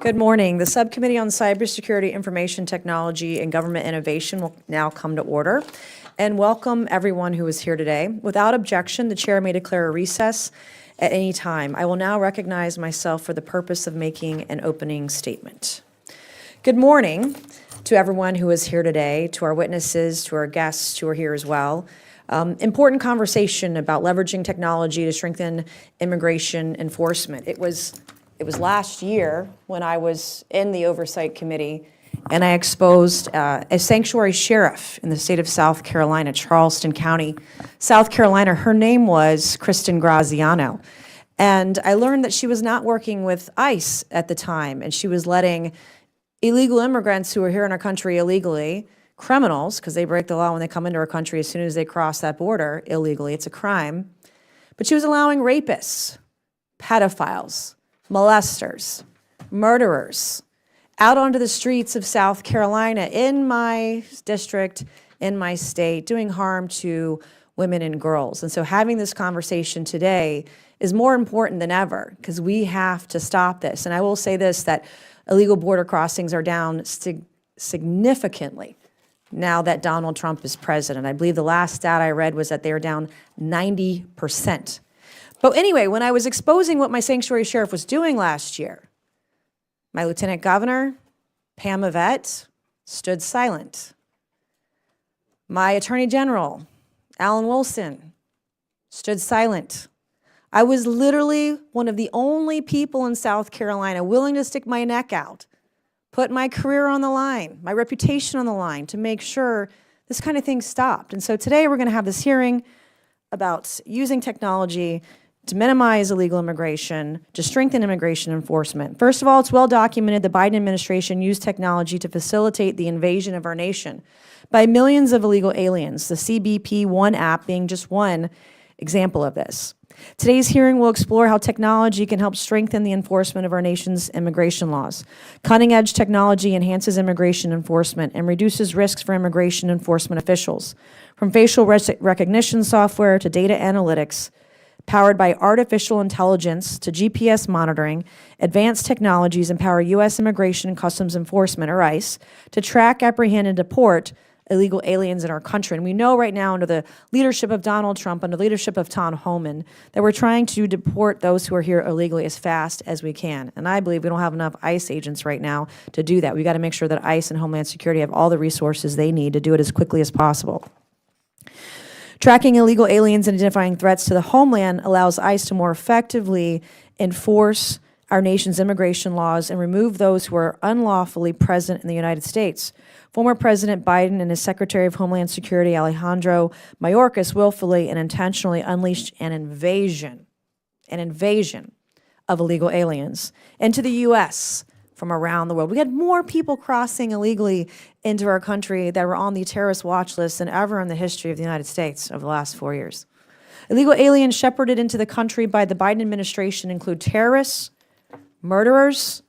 Good morning. The Subcommittee on Cybersecurity, Information Technology, and Government Innovation will now come to order. And welcome everyone who is here today. Without objection, the chair may declare a recess at any time. I will now recognize myself for the purpose of making an opening statement. Good morning to everyone who is here today, to our witnesses, to our guests who are here as well. Important conversation about leveraging technology to strengthen immigration enforcement. It was last year when I was in the Oversight Committee and I exposed a sanctuary sheriff in the state of South Carolina, Charleston County, South Carolina. Her name was Kristen Graziano. And I learned that she was not working with ICE at the time, and she was letting illegal immigrants who are here in our country illegally, criminals, because they break the law when they come into our country as soon as they cross that border illegally, it's a crime. But she was allowing rapists, pedophiles, molesters, murderers out onto the streets of South Carolina in my district, in my state, doing harm to women and girls. And so having this conversation today is more important than ever because we have to stop this. And I will say this, that illegal border crossings are down significantly now that Donald Trump is president. I believe the last stat I read was that they are down 90%. But anyway, when I was exposing what my sanctuary sheriff was doing last year, my lieutenant governor, Pam Yvette, stood silent. My attorney general, Alan Wilson, stood silent. I was literally one of the only people in South Carolina willing to stick my neck out, put my career on the line, my reputation on the line to make sure this kind of thing stopped. And so today we're going to have this hearing about using technology to minimize illegal immigration, to strengthen immigration enforcement. First of all, it's well documented the Biden administration used technology to facilitate the invasion of our nation by millions of illegal aliens, the CBP One app being just one example of this. Today's hearing will explore how technology can help strengthen the enforcement of our nation's immigration laws. Cutting-edge technology enhances immigration enforcement and reduces risks for immigration enforcement officials. From facial recognition software to data analytics, powered by artificial intelligence to GPS monitoring, advanced technologies empower U.S. Immigration and Customs Enforcement, or ICE, to track, apprehend, and deport illegal aliens in our country. And we know right now under the leadership of Donald Trump, under the leadership of Tom Homan, that we're trying to deport those who are here illegally as fast as we can. And I believe we don't have enough ICE agents right now to do that. We've got to make sure that ICE and Homeland Security have all the resources they need to do it as quickly as possible. Tracking illegal aliens and identifying threats to the homeland allows ICE to more effectively enforce our nation's immigration laws and remove those who are unlawfully present in the United States. Former President Biden and his Secretary of Homeland Security, Alejandro Mayorkas, willfully and intentionally unleashed an invasion of illegal aliens into the U.S. from around the world. We had more people crossing illegally into our country that were on the terrorist watch list than ever in the history of the United States over the last 4 years. Illegal aliens shepherded into the country by the Biden administration include terrorists, murderers,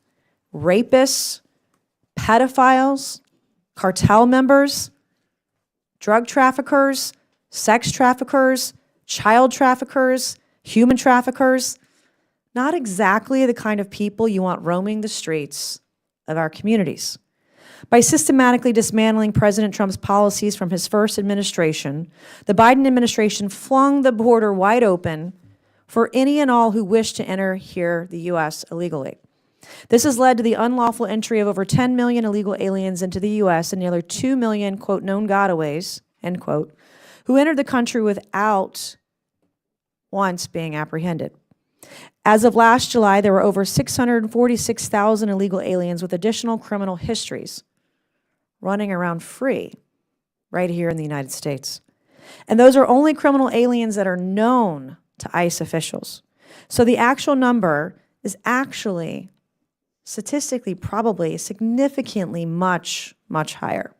rapists, pedophiles, cartel members, drug traffickers, sex traffickers, child traffickers, human traffickers. Not exactly the kind of people you want roaming the streets of our communities. By systematically dismantling President Trump's policies from his first administration, the Biden administration flung the border wide open for any and all who wish to enter here the U.S. illegally. This has led to the unlawful entry of over 10 million illegal aliens into the U.S. and nearly 2 million, quote, known gotaways, end quote, who entered the country without once being apprehended. As of last July, there were over 646,000 illegal aliens with additional criminal histories running around free right here in the United States. And those are only criminal aliens that are known to ICE officials. So the actual number is actually statistically probably significantly much, much higher.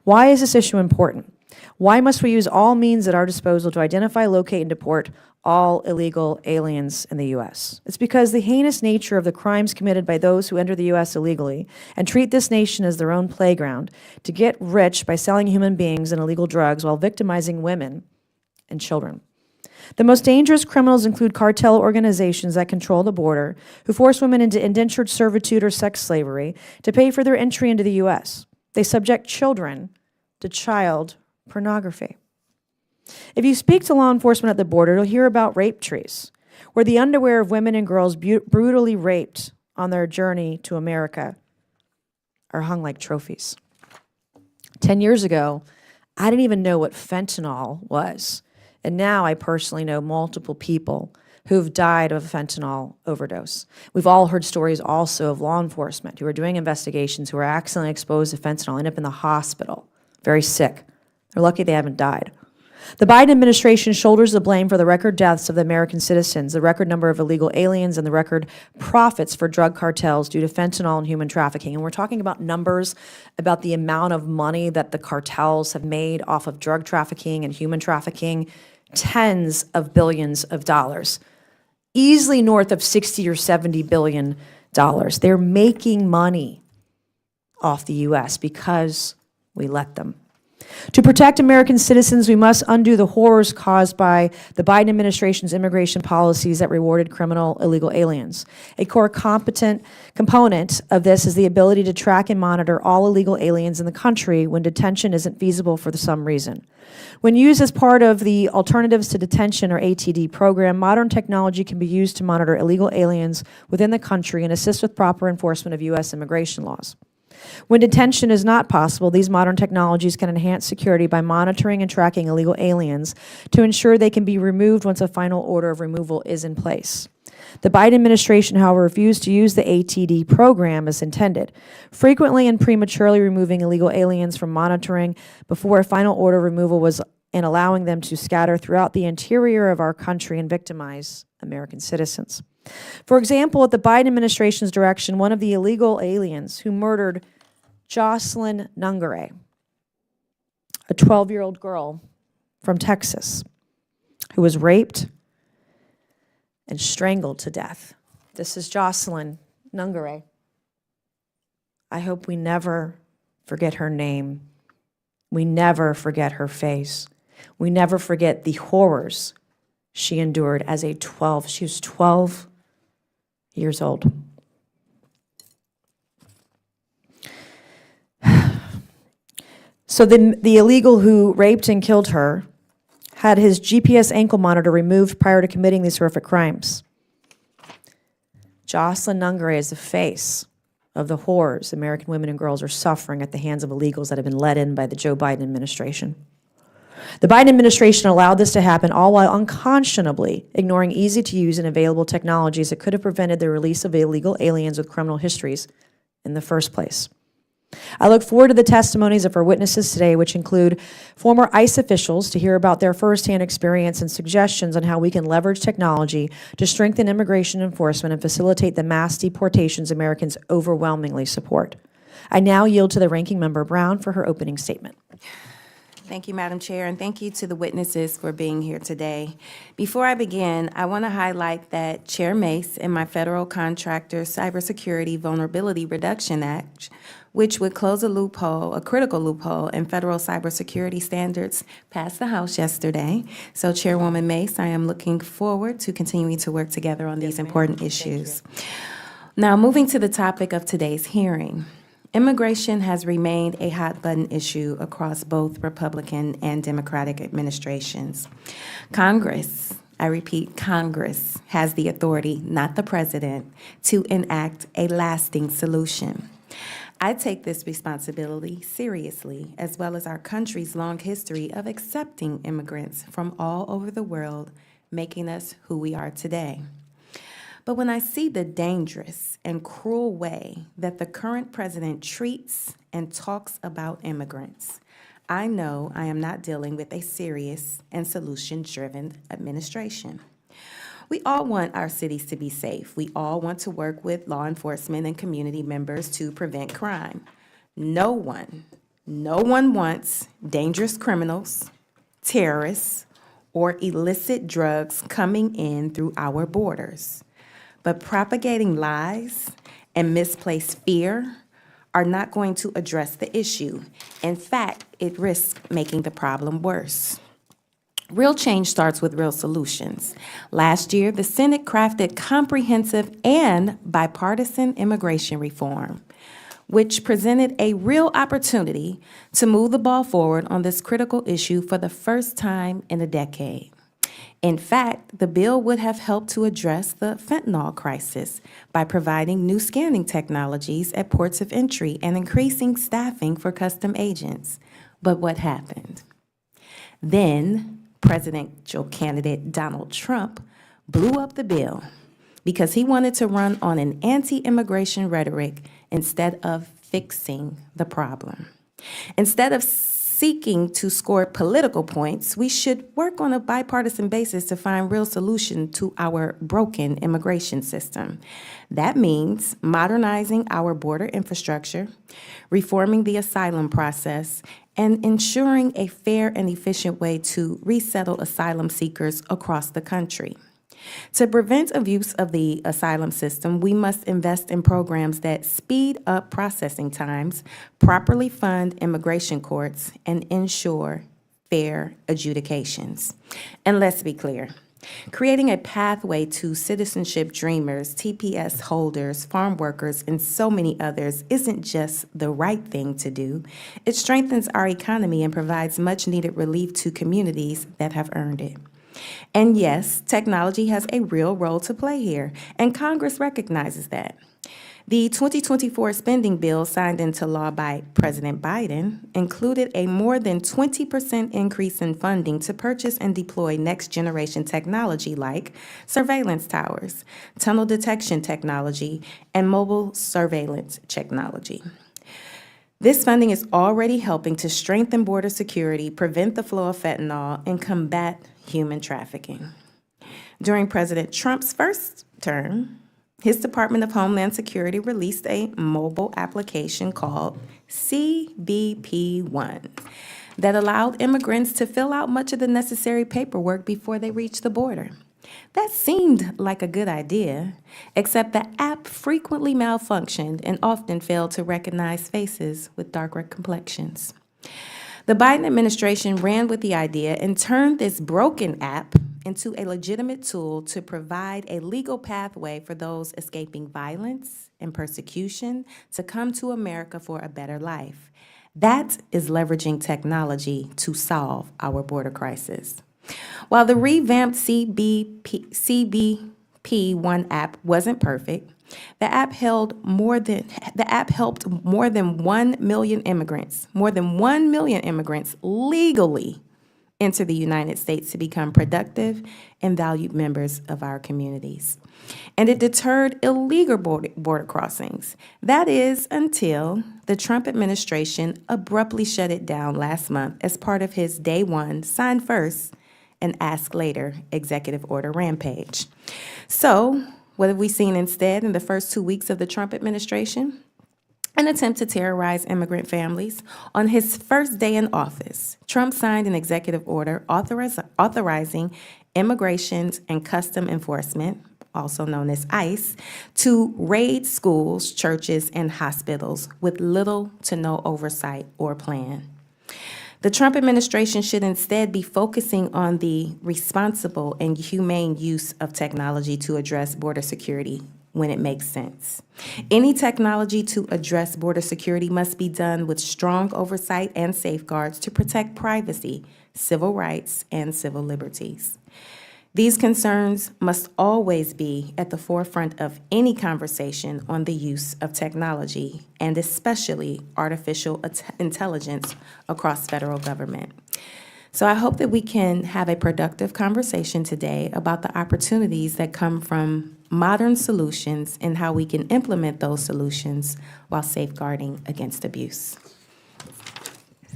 Why is this issue important? Why must we use all means at our disposal to identify, locate, and deport all illegal aliens in the U.S.? It's because the heinous nature of the crimes committed by those who enter the U.S. illegally and treat this nation as their own playground to get rich by selling human beings and illegal drugs while victimizing women and children. The most dangerous criminals include cartel organizations that control the border, who force women into indentured servitude or sex slavery to pay for their entry into the U.S. They subject children to child pornography. If you speak to law enforcement at the border, you'll hear about rape trees, where the underwear of women and girls brutally raped on their journey to America are hung like trophies. 10 years ago, I didn't even know what fentanyl was. And now I personally know multiple people who've died of a fentanyl overdose. We've all heard stories also of law enforcement who are doing investigations who are accidentally exposed to fentanyl, end up in the hospital, very sick. They're lucky they haven't died. The Biden administration shoulders the blame for the record deaths of the American citizens, the record number of illegal aliens, and the record profits for drug cartels due to fentanyl and human trafficking. And we're talking about numbers, about the amount of money that the cartels have made off of drug trafficking and human trafficking, tens of billions of dollars, easily north of 60 or 70 billion dollars. They're making money off the U.S. because we let them. To protect American citizens, we must undo the horrors caused by the Biden administration's immigration policies that rewarded criminal illegal aliens. A core component of this is the ability to track and monitor all illegal aliens in the country when detention isn't feasible for some reason. When used as part of the Alternatives to Detention, or ATD program, modern technology can be used to monitor illegal aliens within the country and assist with proper enforcement of U.S. immigration laws. When detention is not possible, these modern technologies can enhance security by monitoring and tracking illegal aliens to ensure they can be removed once a final order of removal is in place. The Biden administration, however, refused to use the ATD program as intended, frequently and prematurely removing illegal aliens from monitoring before a final order of removal was, and allowing them to scatter throughout the interior of our country and victimize American citizens. For example, at the Biden administration's direction, one of the illegal aliens who murdered Jocelyn Nungare, a 12-year-old girl from Texas, who was raped and strangled to death. This is Jocelyn Nungare. I hope we never forget her name. We never forget her face. We never forget the horrors she endured as she was 12 years old. So the illegal who raped and killed her had his GPS ankle monitor removed prior to committing these horrific crimes. Jocelyn Nungare is the face of the horrors American women and girls are suffering at the hands of illegals that have been let in by the Joe Biden administration. The Biden administration allowed this to happen, all while unconscionably ignoring easy-to-use and available technologies that could have prevented the release of illegal aliens with criminal histories in the first place. I look forward to the testimonies of our witnesses today, which include former ICE officials, to hear about their firsthand experience and suggestions on how we can leverage technology to strengthen immigration enforcement and facilitate the mass deportations Americans overwhelmingly support. I now yield to the Ranking Member Brown for her opening statement. Thank you, Madam Chair, and thank you to the witnesses for being here today. Before I begin, I want to highlight that Chair Mace and my Federal Contractor Cybersecurity Vulnerability Reduction Act, which would close a critical loophole in federal cybersecurity standards, passed the House yesterday. So, Chairwoman Mace, I am looking forward to continuing to work together on these important issues. Now, moving to the topic of today's hearing. Immigration has remained a hot-button issue across both Republican and Democratic administrations. Congress, I repeat, Congress has the authority, not the president, to enact a lasting solution. I take this responsibility seriously, as well as our country's long history of accepting immigrants from all over the world, making us who we are today. But when I see the dangerous and cruel way that the current president treats and talks about immigrants, I know I am not dealing with a serious and solution-driven administration. We all want our cities to be safe. We all want to work with law enforcement and community members to prevent crime. No one wants dangerous criminals, terrorists, or illicit drugs coming in through our borders. But propagating lies and misplaced fear are not going to address the issue. In fact, it risks making the problem worse. Real change starts with real solutions. Last year, the Senate crafted comprehensive and bipartisan immigration reform, which presented a real opportunity to move the ball forward on this critical issue for the first time in a decade. In fact, the bill would have helped to address the fentanyl crisis by providing new scanning technologies at ports of entry and increasing staffing for custom agents. But what happened? Then, presidential candidate Donald Trump blew up the bill because he wanted to run on an anti-immigration rhetoric instead of fixing the problem. Instead of seeking to score political points, we should work on a bipartisan basis to find real solution to our broken immigration system. That means modernizing our border infrastructure, reforming the asylum process, and ensuring a fair and efficient way to resettle asylum seekers across the country. To prevent abuse of the asylum system, we must invest in programs that speed up processing times, properly fund immigration courts, and ensure fair adjudications. And let's be clear, creating a pathway to citizenship dreamers, TPS holders, farm workers, and so many others isn't just the right thing to do. It strengthens our economy and provides much-needed relief to communities that have earned it. And yes, technology has a real role to play here, and Congress recognizes that. The 2024 spending bill signed into law by President Biden included a more than 20% increase in funding to purchase and deploy next-generation technology like surveillance towers, tunnel detection technology, and mobile surveillance technology. This funding is already helping to strengthen border security, prevent the flow of fentanyl, and combat human trafficking. During President Trump's first term, his Department of Homeland Security released a mobile application called CBP-1 that allowed immigrants to fill out much of the necessary paperwork before they reached the border. That seemed like a good idea, except the app frequently malfunctioned and often failed to recognize faces with darker complexions. The Biden administration ran with the idea and turned this broken app into a legitimate tool to provide a legal pathway for those escaping violence and persecution to come to America for a better life. That is leveraging technology to solve our border crisis. While the revamped CBP-1 app wasn't perfect, the app helped more than 1 million immigrants, legally enter the United States to become productive and valued members of our communities. And it deterred illegal border crossings. That is, until the Trump administration abruptly shut it down last month as part of his day one, sign first, and ask later executive order rampage. So, what have we seen instead in the first 2 weeks of the Trump administration? An attempt to terrorize immigrant families. On his first day in office, Trump signed an executive order authorizing Immigration and Custom Enforcement, also known as ICE, to raid schools, churches, and hospitals with little to no oversight or plan. The Trump administration should instead be focusing on the responsible and humane use of technology to address border security when it makes sense. Any technology to address border security must be done with strong oversight and safeguards to protect privacy, civil rights, and civil liberties. These concerns must always be at the forefront of any conversation on the use of technology, and especially artificial intelligence across federal government. So I hope that we can have a productive conversation today about the opportunities that come from modern solutions and how we can implement those solutions while safeguarding against abuse.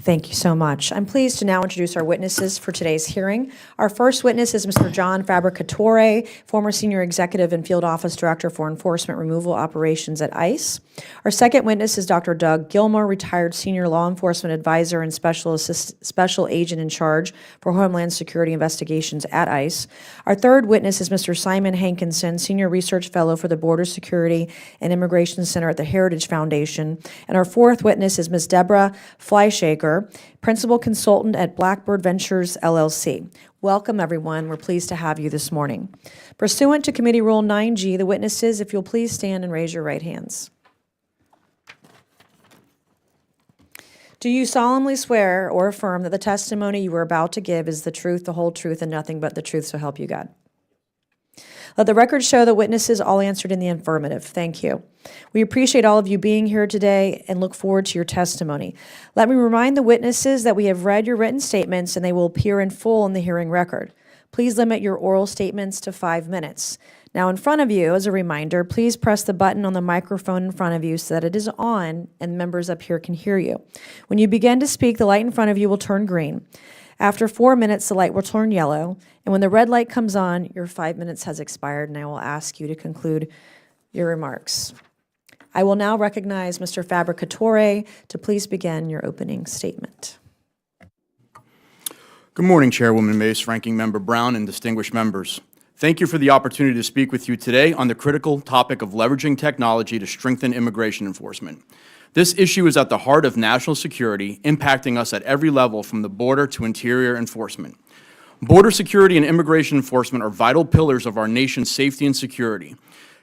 Thank you so much. I'm pleased to now introduce our witnesses for today's hearing. Our first witness is Mr. John Fabricatore, former Senior Executive and Field Office Director for Enforcement Removal Operations at ICE. Our second witness is Dr. Doug Gilmore, retired Senior Law Enforcement Advisor and Special Agent in Charge for Homeland Security Investigations at ICE. Our third witness is Mr. Simon Hankinson, Senior Research Fellow for the Border Security and Immigration Center at the Heritage Foundation. And our fourth witness is Ms. Deborah Fleischaker, Baker, Principal Consultant at Blackbird Ventures, LLC. Welcome, everyone. We're pleased to have you this morning. Pursuant to Committee Rule 9G, the witnesses, if you'll please stand and raise your right hands. Do you solemnly swear or affirm that the testimony you are about to give is the truth, the whole truth, and nothing but the truth, so help you God? Let the record show the witnesses all answered in the affirmative. Thank you. We appreciate all of you being here today and look forward to your testimony. Let me remind the witnesses that we have read your written statements and they will appear in full in the hearing record. Please limit your oral statements to 5 minutes. Now, in front of you, as a reminder, please press the button on the microphone in front of you so that it is on and members up here can hear you. When you begin to speak, the light in front of you will turn green. After 4 minutes, the light will turn yellow, and when the red light comes on, your 5 minutes has expired, and I will ask you to conclude your remarks. I will now recognize Mr. Fabricatore to please begin your opening statement. Good morning, Chairwoman Mace, Ranking Member Brown, and distinguished members. Thank you for the opportunity to speak with you today on the critical topic of leveraging technology to strengthen immigration enforcement. This issue is at the heart of national security, impacting us at every level from the border to interior enforcement. Border security and immigration enforcement are vital pillars of our nation's safety and security.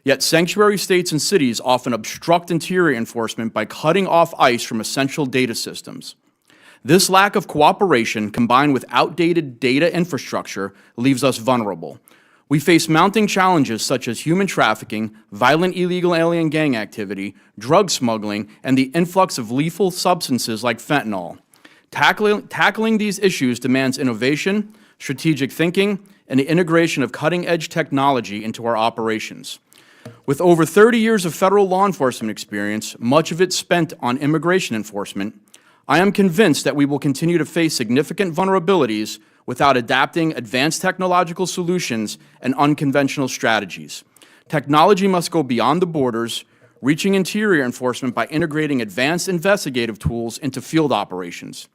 Yet sanctuary states and cities often obstruct interior enforcement by cutting off ICE from essential data systems. This lack of cooperation, combined with outdated data infrastructure, leaves us vulnerable. We face mounting challenges such as human trafficking, violent illegal alien gang activity, drug smuggling, and the influx of lethal substances like fentanyl. Tackling these issues demands innovation, strategic thinking, and the integration of cutting-edge technology into our operations. With over 30 years of federal law enforcement experience, much of it spent on immigration enforcement, I am convinced that we will continue to face significant vulnerabilities without adapting advanced technological solutions and unconventional strategies. Technology must go beyond the borders, reaching interior enforcement by integrating advanced investigative tools into field operations.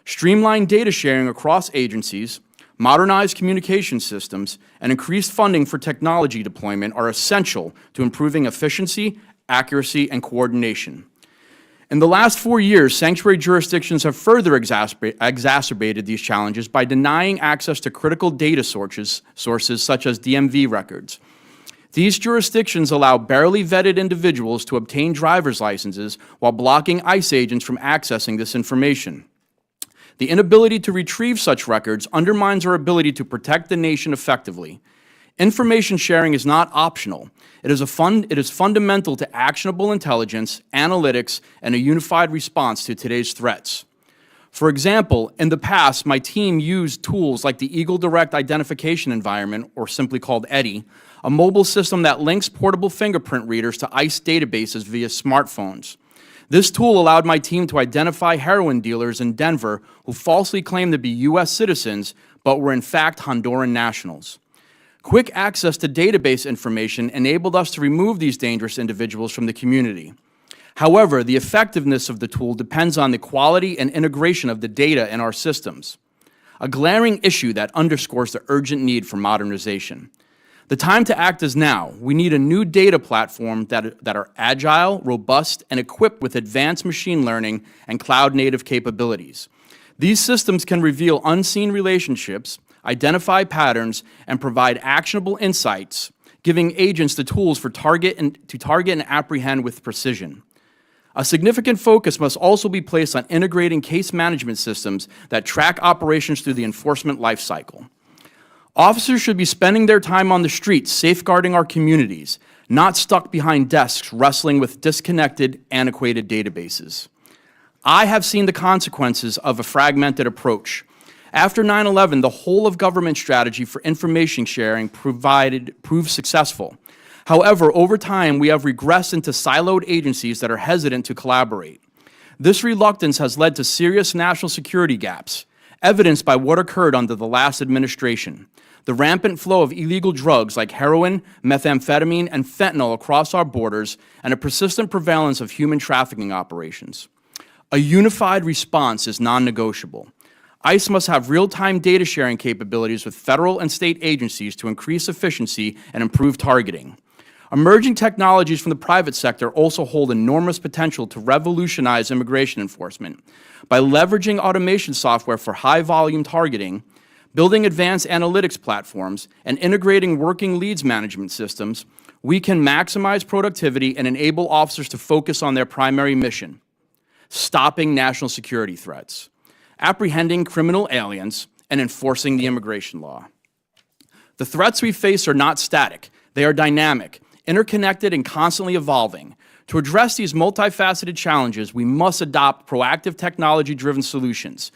Streamlined data sharing across agencies, modernized communication systems, and increased funding for technology deployment are essential to improving efficiency, accuracy, and coordination. In the last 4 years, sanctuary jurisdictions have further exacerbated these challenges by denying access to critical data sources such as DMV records. These jurisdictions allow barely vetted individuals to obtain driver's licenses while blocking ICE agents from accessing this information. The inability to retrieve such records undermines our ability to protect the nation effectively. Information sharing is not optional. It is fundamental to actionable intelligence, analytics, and a unified response to today's threats. For example, in the past, my team used tools like the Eagle Direct Identification Environment, or simply called EDI, a mobile system that links portable fingerprint readers to ICE databases via smartphones. This tool allowed my team to identify heroin dealers in Denver who falsely claimed to be U.S. citizens but were in fact Honduran nationals. Quick access to database information enabled us to remove these dangerous individuals from the community. However, the effectiveness of the tool depends on the quality and integration of the data in our systems, a glaring issue that underscores the urgent need for modernization. The time to act is now. We need a new data platform that are agile, robust, and equipped with advanced machine learning and cloud-native capabilities. These systems can reveal unseen relationships, identify patterns, and provide actionable insights, giving agents the tools to target and apprehend with precision. A significant focus must also be placed on integrating case management systems that track operations through the enforcement lifecycle. Officers should be spending their time on the streets safeguarding our communities, not stuck behind desks wrestling with disconnected, antiquated databases. I have seen the consequences of a fragmented approach. After 9/11, the whole of government strategy for information sharing proved successful. However, over time, we have regressed into siloed agencies that are hesitant to collaborate. This reluctance has led to serious national security gaps, evidenced by what occurred under the last administration. The rampant flow of illegal drugs like heroin, methamphetamine, and fentanyl across our borders, and a persistent prevalence of human trafficking operations. A unified response is non-negotiable. ICE must have real-time data sharing capabilities with federal and state agencies to increase efficiency and improve targeting. Emerging technologies from the private sector also hold enormous potential to revolutionize immigration enforcement. By leveraging automation software for high-volume targeting, building advanced analytics platforms, and integrating working leads management systems, we can maximize productivity and enable officers to focus on their primary mission: stopping national security threats, apprehending criminal aliens, and enforcing the immigration law. The threats we face are not static. They are dynamic, interconnected, and constantly evolving. To address these multifaceted challenges, we must adopt proactive technology-driven solutions.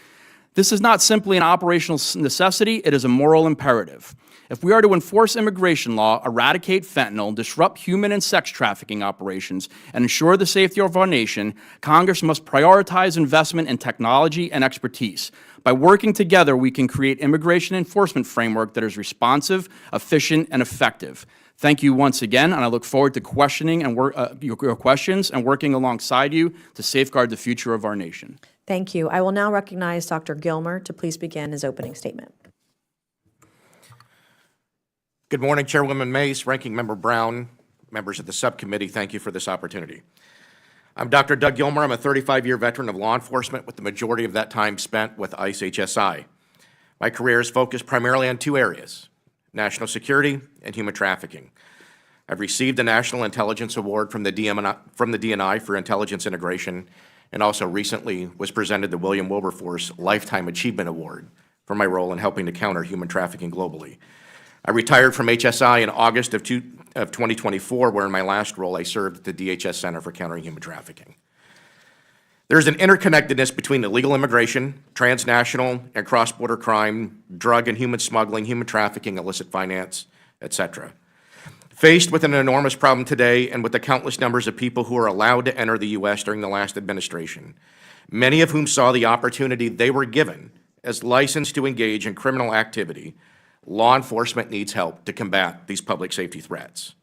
This is not simply an operational necessity, it is a moral imperative. If we are to enforce immigration law, eradicate fentanyl, disrupt human and sex trafficking operations, and ensure the safety of our nation, Congress must prioritize investment in technology and expertise. By working together, we can create immigration enforcement framework that is responsive, efficient, and effective. Thank you once again, and I look forward to questioning and your questions and working alongside you to safeguard the future of our nation. Thank you. I will now recognize Dr. Gilmer to please begin his opening statement. Good morning, Chairwoman Mace, Ranking Member Brown, members of the subcommittee. Thank you for this opportunity. I'm Dr. Doug Gilmer. I'm a 35-year veteran of law enforcement with the majority of that time spent with ICE HSI. My career is focused primarily on two areas: national security and human trafficking. I've received the National Intelligence Award from the DNI for intelligence integration, and also recently was presented the William Wilberforce Lifetime Achievement Award for my role in helping to counter human trafficking globally. I retired from HSI in August of 2024, where in my last role I served at the DHS Center for Countering Human Trafficking. There's an interconnectedness between illegal immigration, transnational and cross-border crime, drug and human smuggling, human trafficking, illicit finance, etc. Faced with an enormous problem today and with the countless numbers of people who are allowed to enter the U.S. during the last administration, many of whom saw the opportunity they were given as licensed to engage in criminal activity, law enforcement needs help to combat these public safety threats.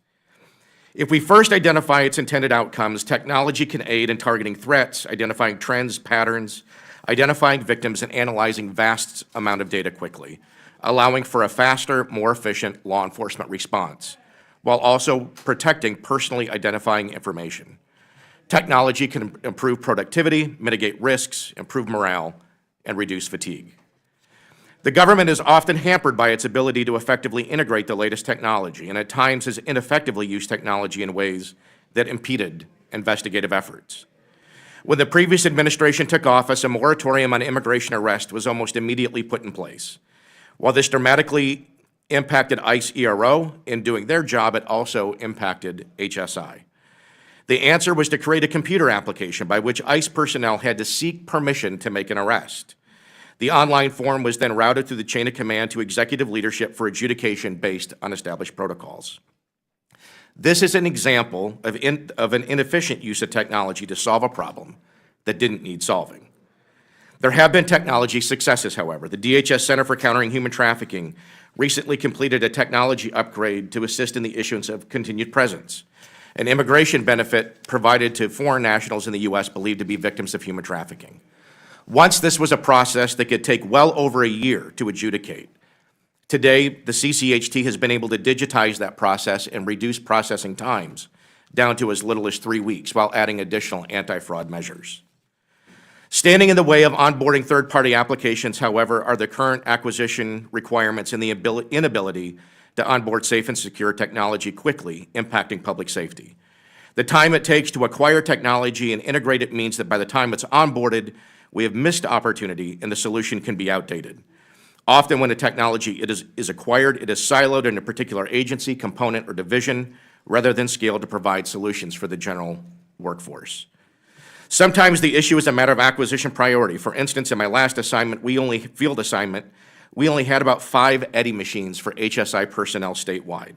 If we first identify its intended outcomes, technology can aid in targeting threats, identifying trends, patterns, identifying victims, and analyzing vast amount of data quickly, allowing for a faster, more efficient law enforcement response, while also protecting personally identifying information. Technology can improve productivity, mitigate risks, improve morale, and reduce fatigue. The government is often hampered by its ability to effectively integrate the latest technology, and at times has ineffectively used technology in ways that impeded investigative efforts. When the previous administration took office, a moratorium on immigration arrest was almost immediately put in place. While this dramatically impacted ICE ERO in doing their job, it also impacted HSI. The answer was to create a computer application by which ICE personnel had to seek permission to make an arrest. The online form was then routed through the chain of command to executive leadership for adjudication based on established protocols. This is an example of an inefficient use of technology to solve a problem that didn't need solving. There have been technology successes, however. The DHS Center for Countering Human Trafficking recently completed a technology upgrade to assist in the issuance of continued presence, an immigration benefit provided to foreign nationals in the U.S. believed to be victims of human trafficking. Once this was a process that could take well over a year to adjudicate. Today, the CCHT has been able to digitize that process and reduce processing times down to as little as 3 weeks while adding additional anti-fraud measures. Standing in the way of onboarding third-party applications, however, are the current acquisition requirements and the inability to onboard safe and secure technology quickly, impacting public safety. The time it takes to acquire technology and integrate it means that by the time it's onboarded, we have missed opportunity and the solution can be outdated. Often when a technology is acquired, it is siloed in a particular agency, component, or division, rather than scaled to provide solutions for the general workforce. Sometimes the issue is a matter of acquisition priority. For instance, in my last field assignment, we only had about 5 Eddy machines for HSI personnel statewide.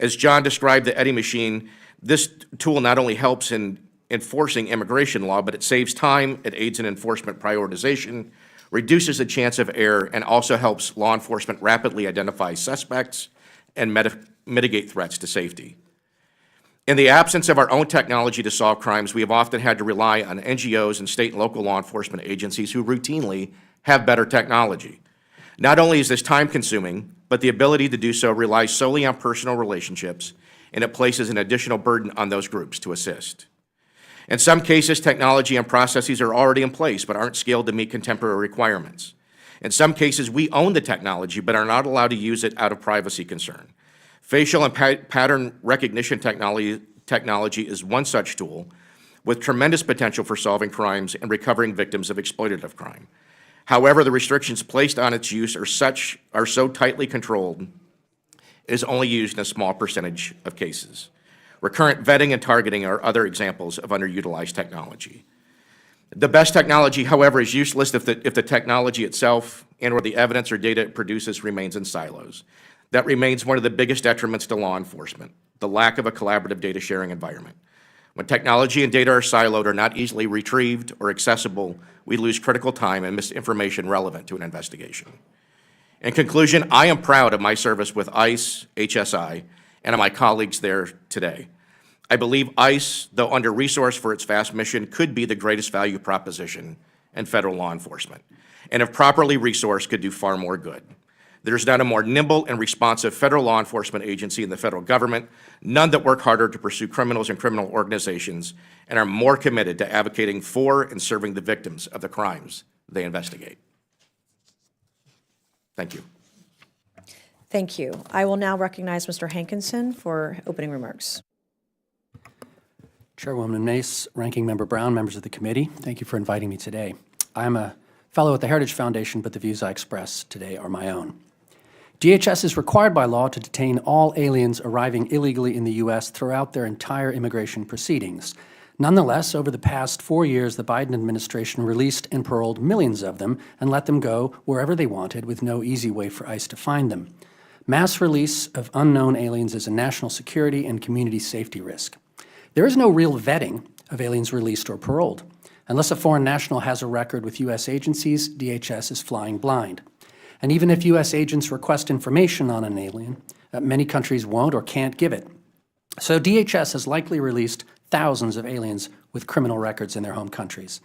As John described the Eddy machine, this tool not only helps in enforcing immigration law, but it saves time, it aids in enforcement prioritization, reduces the chance of error, and also helps law enforcement rapidly identify suspects and mitigate threats to safety. In the absence of our own technology to solve crimes, we have often had to rely on NGOs and state and local law enforcement agencies who routinely have better technology. Not only is this time-consuming, but the ability to do so relies solely on personal relationships and it places an additional burden on those groups to assist. In some cases, technology and processes are already in place but aren't scaled to meet contemporary requirements. In some cases, we own the technology but are not allowed to use it out of privacy concern. Facial and pattern recognition technology is one such tool with tremendous potential for solving crimes and recovering victims of exploitative crime. However, the restrictions placed on its use are so tightly controlled, it is only used in a small percentage of cases. Recurrent vetting and targeting are other examples of underutilized technology. The best technology, however, is useless if the technology itself and/or the evidence or data it produces remains in silos. That remains one of the biggest detriments to law enforcement, the lack of a collaborative data sharing environment. When technology and data are siloed or not easily retrieved or accessible, we lose critical time and miss information relevant to an investigation. In conclusion, I am proud of my service with ICE, HSI, and of my colleagues there today. I believe ICE, though under-resourced for its vast mission, could be the greatest value proposition in federal law enforcement, and if properly resourced, could do far more good. There's not a more nimble and responsive federal law enforcement agency in the federal government, none that work harder to pursue criminals and criminal organizations, and are more committed to advocating for and serving the victims of the crimes they investigate. Thank you. Thank you. I will now recognize Mr. Hankinson for opening remarks. Chairwoman Mace, Ranking Member Brown, members of the committee, thank you for inviting me today. I'm a fellow at the Heritage Foundation, but the views I express today are my own. DHS is required by law to detain all aliens arriving illegally in the U.S. throughout their entire immigration proceedings. Nonetheless, over the past 4 years, the Biden administration released and paroled millions of them and let them go wherever they wanted with no easy way for ICE to find them. Mass release of unknown aliens is a national security and community safety risk. There is no real vetting of aliens released or paroled. Unless a foreign national has a record with U.S. agencies, DHS is flying blind. And even if U.S. agents request information on an alien, many countries won't or can't give it. So DHS has likely released thousands of aliens with criminal records in their home countries.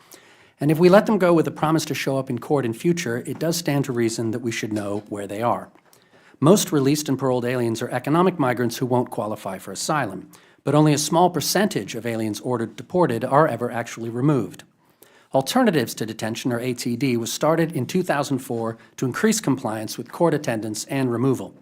And if we let them go with a promise to show up in court in future, it does stand to reason that we should know where they are. Most released and paroled aliens are economic migrants who won't qualify for asylum, but only a small percentage of aliens ordered deported are ever actually removed. Alternatives to Detention, or ATD, was started in 2004 to increase compliance with court attendance and removal.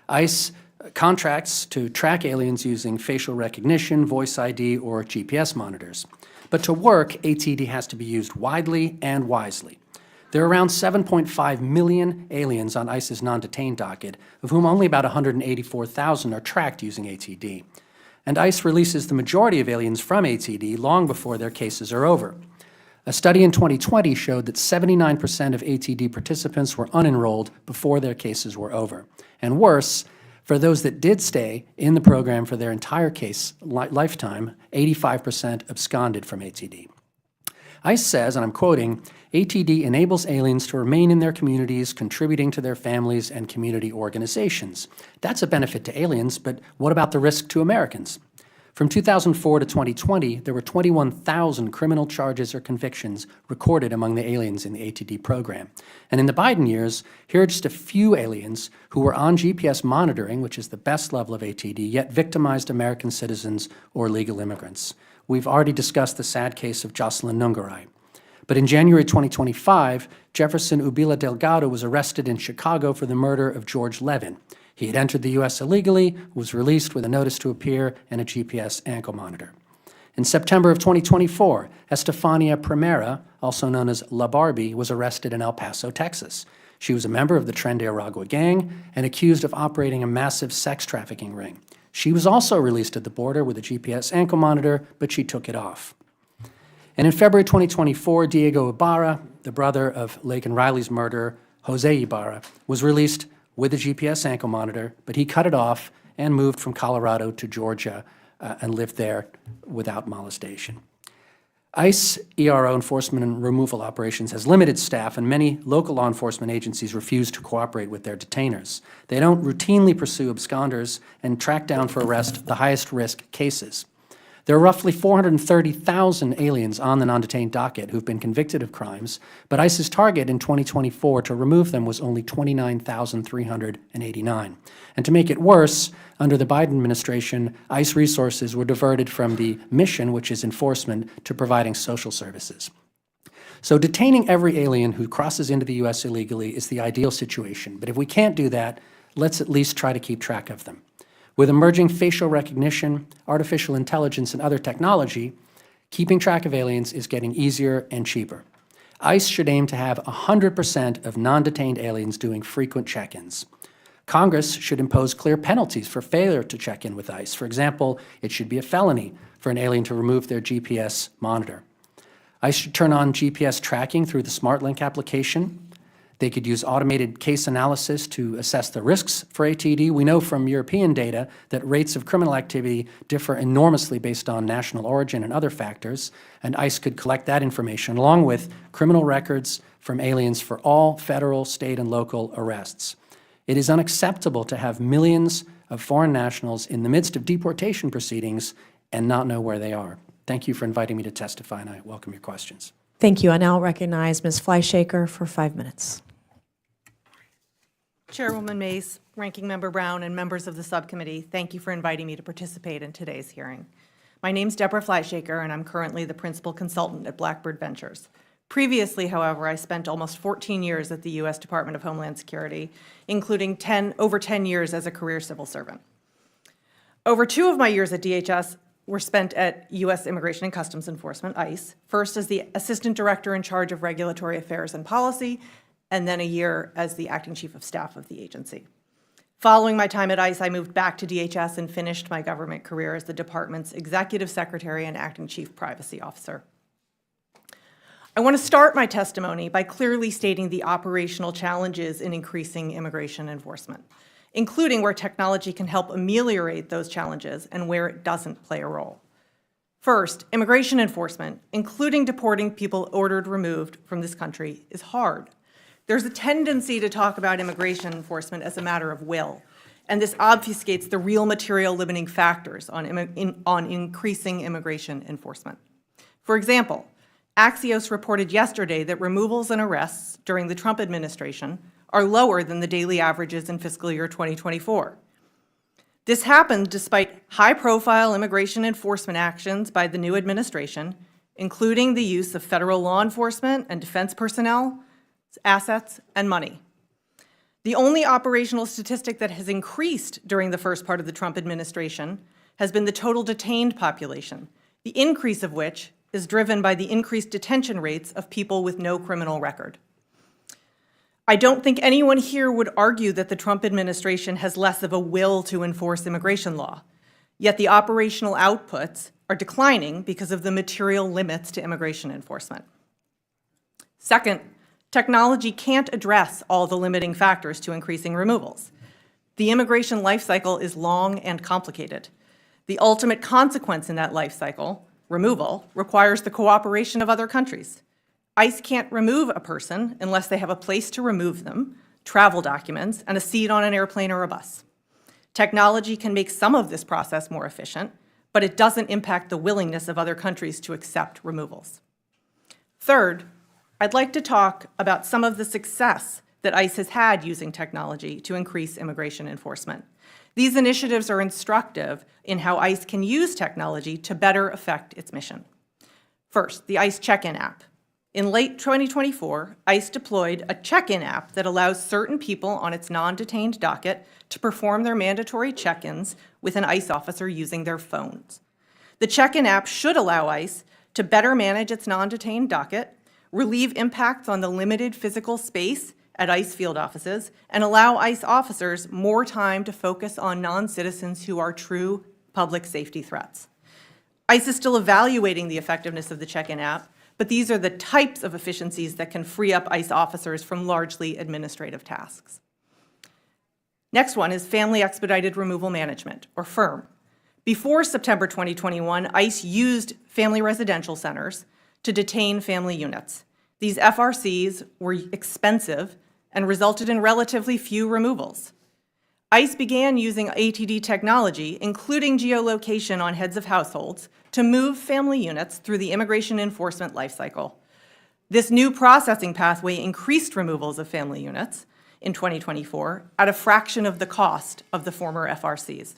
ICE contracts to track aliens using facial recognition, voice ID, or GPS monitors. But to work, ATD has to be used widely and wisely. There are around 7.5 million aliens on ICE's non-detained docket, of whom only about 184,000 are tracked using ATD. And ICE releases the majority of aliens from ATD long before their cases are over. A study in 2020 showed that 79% of ATD participants were unenrolled before their cases were over. And worse, for those that did stay in the program for their entire case lifetime, 85% absconded from ATD. ICE says, and I'm quoting, ATD enables aliens to remain in their communities, contributing to their families and community organizations. That's a benefit to aliens, but what about the risk to Americans? From 2004 to 2020, there were 21,000 criminal charges or convictions recorded among the aliens in the ATD program. And in the Biden years, here are just a few aliens who were on GPS monitoring, which is the best level of ATD, yet victimized American citizens or legal immigrants. We've already discussed the sad case of Jocelyn Nungaray. But in January 2025, Jefferson Ubila Delgado was arrested in Chicago for the murder of George Levin. He had entered the U.S. illegally, was released with a notice to appear and a GPS ankle monitor. In September of 2024, Estefania Primera, also known as La Barbie, was arrested in El Paso, Texas. She was a member of the Tren de Aragua gang and accused of operating a massive sex trafficking ring. She was also released at the border with a GPS ankle monitor, but she took it off. And in February 2024, Diego Ibarra, the brother of Laken Riley's murderer, Jose Ibarra, was released with a GPS ankle monitor, but he cut it off and moved from Colorado to Georgia and lived there without molestation. ICE ERO enforcement and removal operations has limited staff, and many local law enforcement agencies refuse to cooperate with their detainers. They don't routinely pursue absconders and track down for arrest the highest risk cases. There are roughly 430,000 aliens on the non-detained docket who've been convicted of crimes, but ICE's target in 2024 to remove them was only 29,389. And to make it worse, under the Biden administration, ICE resources were diverted from the mission, which is enforcement, to providing social services. So detaining every alien who crosses into the U.S. illegally is the ideal situation, but if we can't do that, let's at least try to keep track of them. With emerging facial recognition, artificial intelligence, and other technology, keeping track of aliens is getting easier and cheaper. ICE should aim to have 100% of non-detained aliens doing frequent check-ins. Congress should impose clear penalties for failure to check in with ICE. For example, it should be a felony for an alien to remove their GPS monitor. ICE should turn on GPS tracking through the SmartLink application. They could use automated case analysis to assess the risks for ATD. We know from European data that rates of criminal activity differ enormously based on national origin and other factors, and ICE could collect that information along with criminal records from aliens for all federal, state, and local arrests. It is unacceptable to have millions of foreign nationals in the midst of deportation proceedings and not know where they are. Thank you for inviting me to testify, and I welcome your questions. Thank you. I now recognize Ms. Fleischaker for 5 minutes. Chairwoman Mace, Ranking Member Brown, and members of the subcommittee, thank you for inviting me to participate in today's hearing. My name's Deborah Fleischaker, and I'm currently the principal consultant at Blackbird Ventures. Previously, however, I spent almost 14 years at the U.S. Department of Homeland Security, including over 10 years as a career civil servant. Over 2 of my years at DHS were spent at U.S. Immigration and Customs Enforcement, ICE, first as the Assistant Director in charge of Regulatory Affairs and Policy, and then a year as the Acting Chief of Staff of the agency. Following my time at ICE, I moved back to DHS and finished my government career as the department's Executive Secretary and Acting Chief Privacy Officer. I want to start my testimony by clearly stating the operational challenges in increasing immigration enforcement, including where technology can help ameliorate those challenges and where it doesn't play a role. First, immigration enforcement, including deporting people ordered removed from this country, is hard. There's a tendency to talk about immigration enforcement as a matter of will, and this obfuscates the real material limiting factors on increasing immigration enforcement. For example, Axios reported yesterday that removals and arrests during the Trump administration are lower than the daily averages in fiscal year 2024. This happened despite high-profile immigration enforcement actions by the new administration, including the use of federal law enforcement and defense personnel, assets, and money. The only operational statistic that has increased during the first part of the Trump administration has been the total detained population, the increase of which is driven by the increased detention rates of people with no criminal record. I don't think anyone here would argue that the Trump administration has less of a will to enforce immigration law, yet the operational outputs are declining because of the material limits to immigration enforcement. Second, technology can't address all the limiting factors to increasing removals. The immigration life cycle is long and complicated. The ultimate consequence in that life cycle, removal, requires the cooperation of other countries. ICE can't remove a person unless they have a place to remove them, travel documents, and a seat on an airplane or a bus. Technology can make some of this process more efficient, but it doesn't impact the willingness of other countries to accept removals. Third, I'd like to talk about some of the success that ICE has had using technology to increase immigration enforcement. These initiatives are instructive in how ICE can use technology to better affect its mission. First, the ICE check-in app. In late 2024, ICE deployed a check-in app that allows certain people on its non-detained docket to perform their mandatory check-ins with an ICE officer using their phones. The check-in app should allow ICE to better manage its non-detained docket, relieve impacts on the limited physical space at ICE field offices, and allow ICE officers more time to focus on non-citizens who are true public safety threats. ICE is still evaluating the effectiveness of the check-in app, but these are the types of efficiencies that can free up ICE officers from largely administrative tasks. Next one is Family Expedited Removal Management, or FIRM. Before September 2021, ICE used family residential centers to detain family units. These FRCs were expensive and resulted in relatively few removals. ICE began using ATD technology, including geolocation on heads of households, to move family units through the immigration enforcement lifecycle. This new processing pathway increased removals of family units in 2024 at a fraction of the cost of the former FRCs.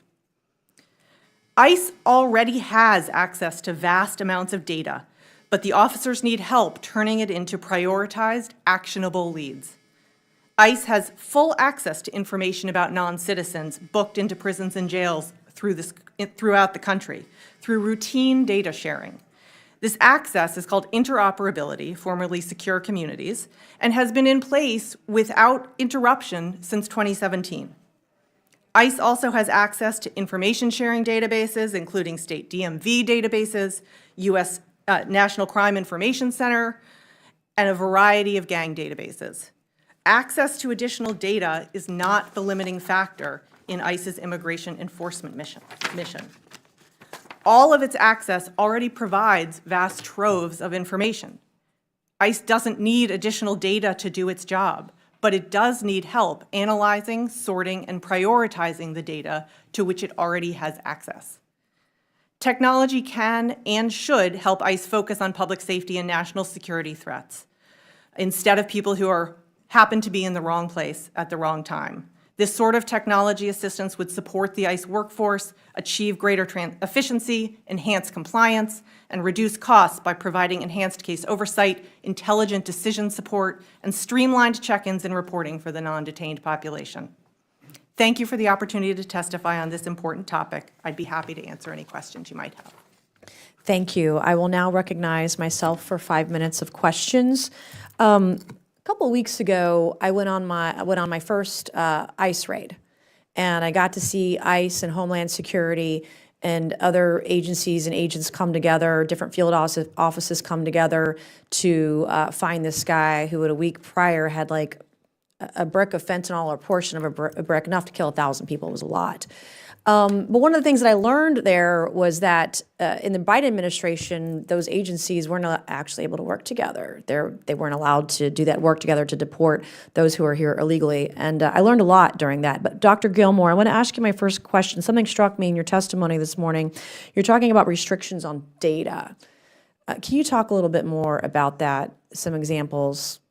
ICE already has access to vast amounts of data, but the officers need help turning it into prioritized, actionable leads. ICE has full access to information about non-citizens booked into prisons and jails throughout the country through routine data sharing. This access is called interoperability, formerly Secure Communities, and has been in place without interruption since 2017. ICE also has access to information sharing databases, including state DMV databases, U.S. National Crime Information Center, and a variety of gang databases. Access to additional data is not the limiting factor in ICE's immigration enforcement mission. All of its access already provides vast troves of information. ICE doesn't need additional data to do its job, but it does need help analyzing, sorting, and prioritizing the data to which it already has access. Technology can and should help ICE focus on public safety and national security threats, instead of people who happen to be in the wrong place at the wrong time. This sort of technology assistance would support the ICE workforce, achieve greater efficiency, enhance compliance, and reduce costs by providing enhanced case oversight, intelligent decision support, and streamlined check-ins and reporting for the non-detained population. Thank you for the opportunity to testify on this important topic. I'd be happy to answer any questions you might have. Thank you. I will now recognize myself for 5 minutes of questions. A couple of weeks ago, I went on my first ICE raid, and I got to see ICE and Homeland Security and other agencies and agents come together, different field offices come together to find this guy who, a week prior, had like a brick of fentanyl or a portion of a brick, enough to kill 1,000 people. It was a lot. But one of the things that I learned there was that in the Biden administration, those agencies weren't actually able to work together. They weren't allowed to do that work together to deport those who are here illegally. And I learned a lot during that. But Dr. Gilmore, I want to ask you my first question. Something struck me in your testimony this morning. You're talking about restrictions on data. Can you talk a little bit more about that? Some examples,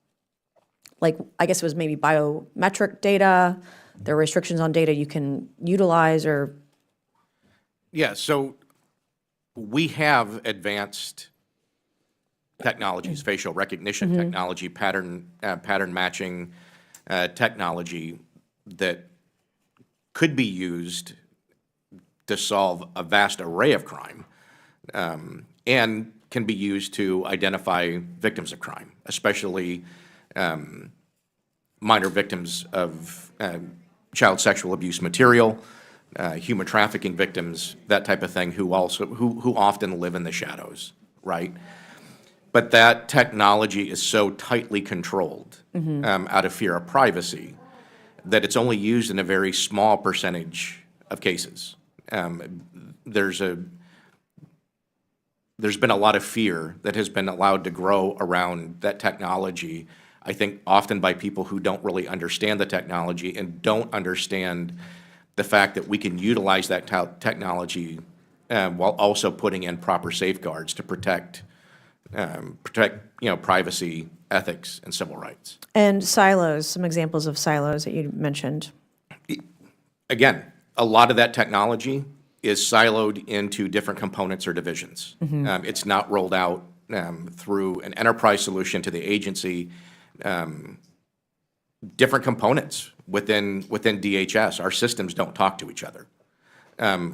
like I guess it was maybe biometric data. There are restrictions on data you can utilize or? Yeah, so we have advanced technologies, facial recognition technology, pattern matching technology that could be used to solve a vast array of crime and can be used to identify victims of crime, especially minor victims of child sexual abuse material, human trafficking victims, that type of thing, who often live in the shadows, right? But that technology is so tightly controlled out of fear of privacy that it's only used in a very small percentage of cases. There's been a lot of fear that has been allowed to grow around that technology, I think often by people who don't really understand the technology and don't understand the fact that we can utilize that technology while also putting in proper safeguards to protect privacy, ethics, and civil rights. And silos, some examples of silos that you mentioned. Again, a lot of that technology is siloed into different components or divisions. It's not rolled out through an enterprise solution to the agency. Different components within DHS, our systems don't talk to each other.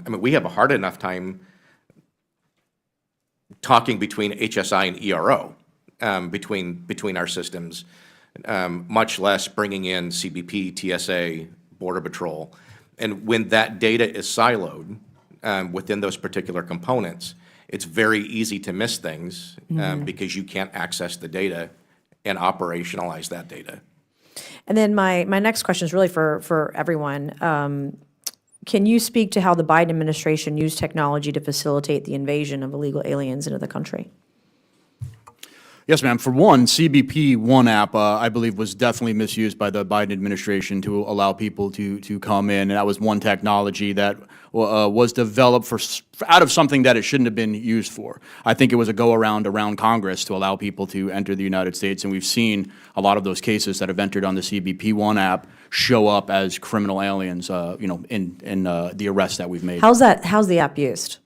We have a hard enough time talking between HSI and ERO, between our systems, much less bringing in CBP, TSA, Border Patrol. And when that data is siloed within those particular components, it's very easy to miss things because you can't access the data and operationalize that data. And then my next question is really for everyone. Can you speak to how the Biden administration used technology to facilitate the invasion of illegal aliens into the country? Yes, ma'am. For one, CBP One app, I believe, was definitely misused by the Biden administration to allow people to come in. And that was one technology that was developed out of something that it shouldn't have been used for. I think it was a go-around around Congress to allow people to enter the United States. And we've seen a lot of those cases that have entered on the CBP One app show up as criminal aliens, in the arrests that we've made. How's the app used?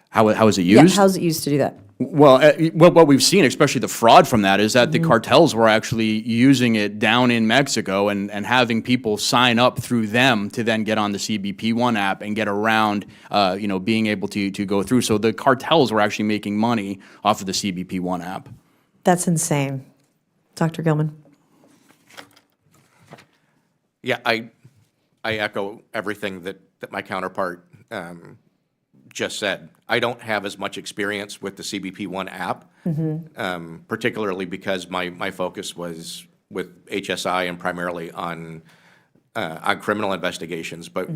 How is it Yeah, used? how's it used to do that? Well, what we've seen, especially the fraud from that, is that the cartels were actually using it down in Mexico and having people sign up through them to then get on the CBP One app and get around, being able to go through. So the cartels were actually making money off of the CBP One app. That's insane. Dr. Gilman? Yeah, I echo everything that my counterpart just said. I don't have as much experience with the CBP One app, particularly because my focus was with HSI and primarily on criminal investigations. But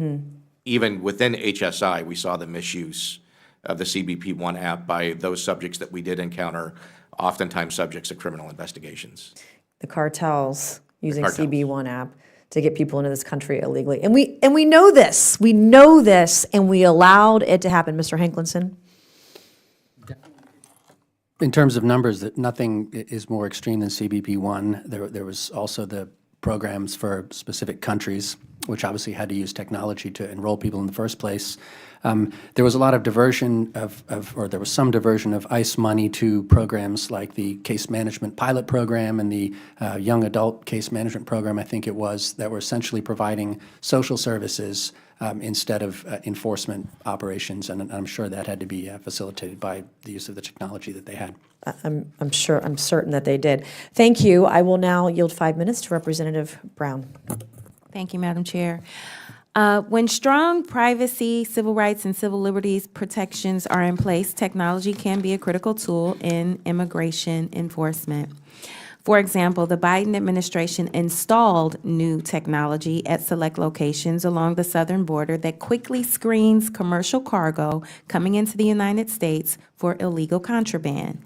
even within HSI, we saw the misuse of the CBP One app by those subjects that we did encounter, oftentimes subjects of criminal investigations. The cartels using cartels. CB One app to get people into this country illegally. And we know this. We know this, and we allowed it to happen. Mr. Hanklinson? In terms of numbers, that nothing is more extreme than CBP One. There was also the programs for specific countries, which obviously had to use technology to enroll people in the first place. There was a lot of diversion or there was some diversion of ICE money to programs like the case management pilot program and the young adult case management program, I think it was, that were essentially providing social services instead of enforcement operations, and I'm sure that had to be facilitated by the use of the technology that they had. I'm certain that they did. Thank you. I will now yield 5 minutes to Representative Brown. Thank you, Madam Chair. When strong privacy, civil rights, and civil liberties protections are in place, technology can be a critical tool in immigration enforcement. For example, the Biden administration installed new technology at select locations along the southern border that quickly screens commercial cargo coming into the United States for illegal contraband.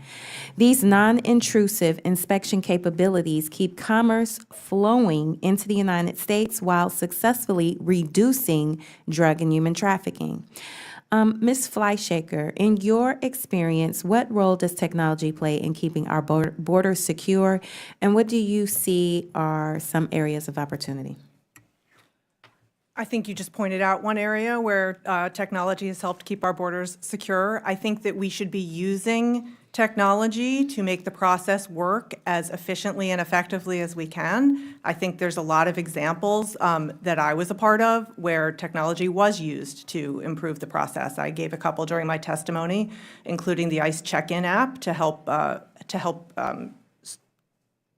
These non-intrusive inspection capabilities keep commerce flowing into the United States while successfully reducing drug and human trafficking. Ms. Fleischaker, in your experience, what role does technology play in keeping our borders secure, and what do you see are some areas of opportunity? I think you just pointed out one area where technology has helped keep our borders secure. I think that we should be using technology to make the process work as efficiently and effectively as we can. I think there's a lot of examples that I was a part of where technology was used to improve the process. I gave a couple during my testimony, including the ICE check-in app to help the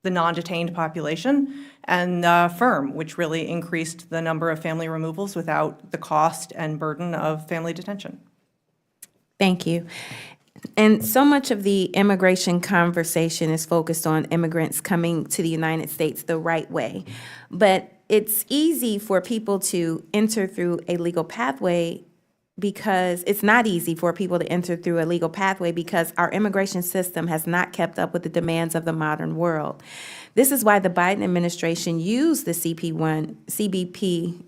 non-detained population, and FIRM, which really increased the number of family removals without the cost and burden of family detention. Thank you. And so much of the immigration conversation is focused on immigrants coming to the United States the right way. But it's easy for people to enter through a legal pathway because it's not easy for people to enter through a legal pathway because our immigration system has not kept up with the demands of the modern world. This is why the Biden administration used the CBP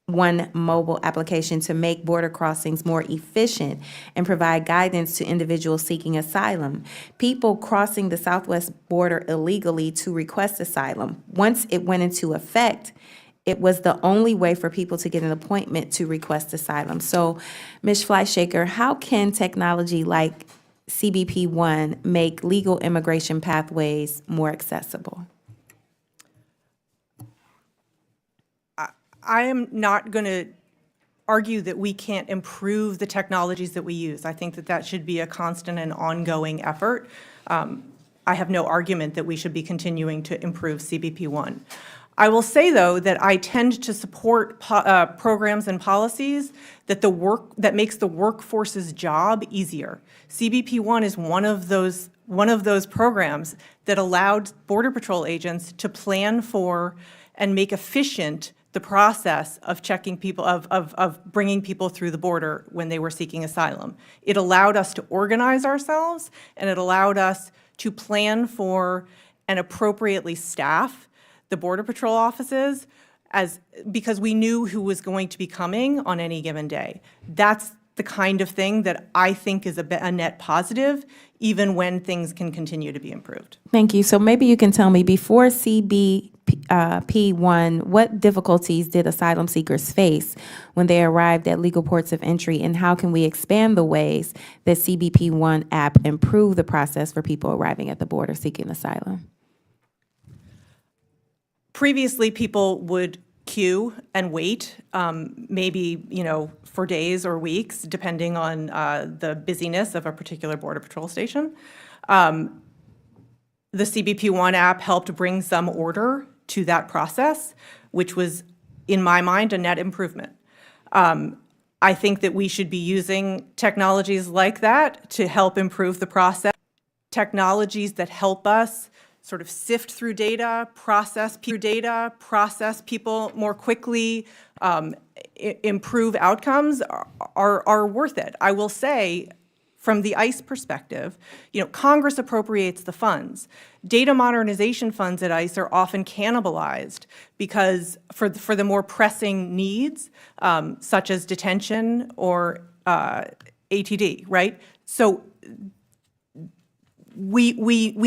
One mobile application to make border crossings more efficient and provide guidance to individuals seeking asylum. People crossing the southwest border illegally to request asylum, once it went into effect, it was the only way for people to get an appointment to request asylum. So, Ms. Fleischaker, how can technology like CBP One make legal immigration pathways more accessible? I am not going to argue that we can't improve the technologies that we use. I think that that should be a constant and ongoing effort. I have no argument that we should be continuing to improve CBP One. I will say, though, that I tend to support programs and policies that makes the workforce's job easier. CBP One is one of those programs that allowed Border Patrol agents to plan for and make efficient the process of checking people, of bringing people through the border when they were seeking asylum. It allowed us to organize ourselves, and it allowed us to plan for and appropriately staff the Border Patrol offices because we knew who was going to be coming on any given day. That's the kind of thing that I think is a net positive, even when things can continue to be improved. Thank you. So maybe you can tell me, before CBP1, what difficulties did asylum seekers face when they arrived at legal ports of entry, and how can we expand the ways that CBP1 app improve the process for people arriving at the border seeking asylum? Previously, people would queue and wait, maybe, for days or weeks, depending on the busyness of a particular Border Patrol station. The CBP1 app helped bring some order to that process, which was, in my mind, a net improvement. I think that we should be using technologies like that to help improve the process. Technologies that help us sort of sift through data, process people more quickly, improve outcomes are worth it. I will say, from the ICE perspective, Congress appropriates the funds. Data modernization funds at ICE are often cannibalized because for the more pressing needs, such as detention or ATD, right? So we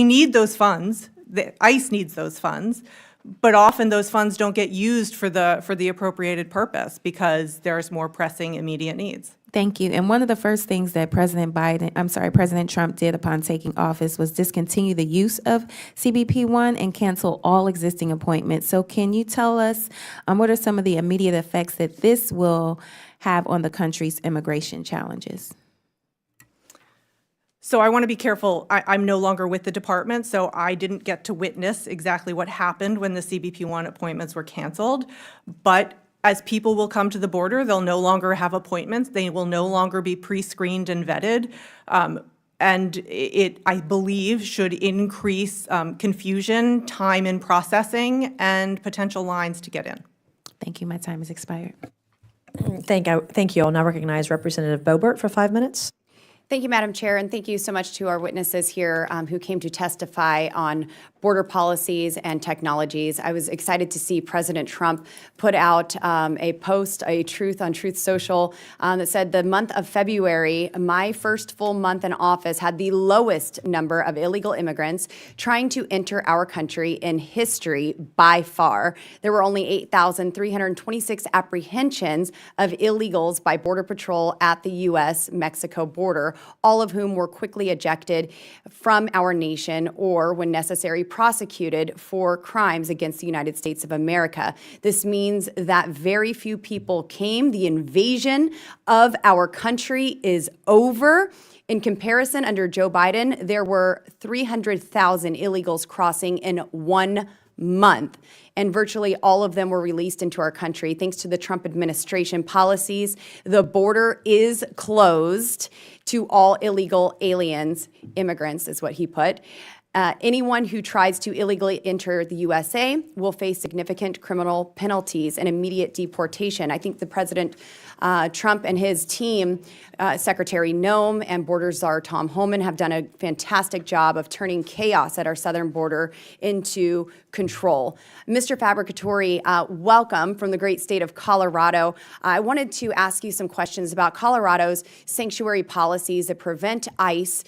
need those funds. The ICE needs those funds, but often those funds don't get used for the appropriated purpose because there's more pressing immediate needs. Thank you. And one of the first things that President Trump did upon taking office was discontinue the use of CBP1 and cancel all existing appointments. So can you tell us what are some of the immediate effects that this will have on the country's immigration challenges? So I want to be careful. I'm no longer with the department, so I didn't get to witness exactly what happened when the CBP1 appointments were canceled. But as people will come to the border, they'll no longer have appointments. They will no longer be pre-screened and vetted. And it, I believe, should increase confusion, time in processing, and potential lines to get in. Thank you. My time has expired. Thank you. I'll now recognize Representative Boebert for 5 minutes. Thank you, Madam Chair, and thank you so much to our witnesses here who came to testify on border policies and technologies. I was excited to see President Trump put out a post, a Truth on Truth Social, that said the month of February, my first full month in office, had the lowest number of illegal immigrants trying to enter our country in history by far. There were only 8,326 apprehensions of illegals by Border Patrol at the U.S.-Mexico border, all of whom were quickly ejected from our nation or, when necessary, prosecuted for crimes against the United States of America. This means that very few people came. The invasion of our country is over. In comparison, under Joe Biden, there were 300,000 illegals crossing in 1 month, and virtually all of them were released into our country. Thanks to the Trump administration policies, the border is closed to all illegal aliens, immigrants is what he put. Anyone who tries to illegally enter the USA will face significant criminal penalties and immediate deportation. I think the President Trump and his team, Secretary Noem and Border Czar Tom Homan, have done a fantastic job of turning chaos at our southern border into control. Mr. Fabricatore, welcome from the great state of Colorado. I wanted to ask you some questions about Colorado's sanctuary policies that prevent ICE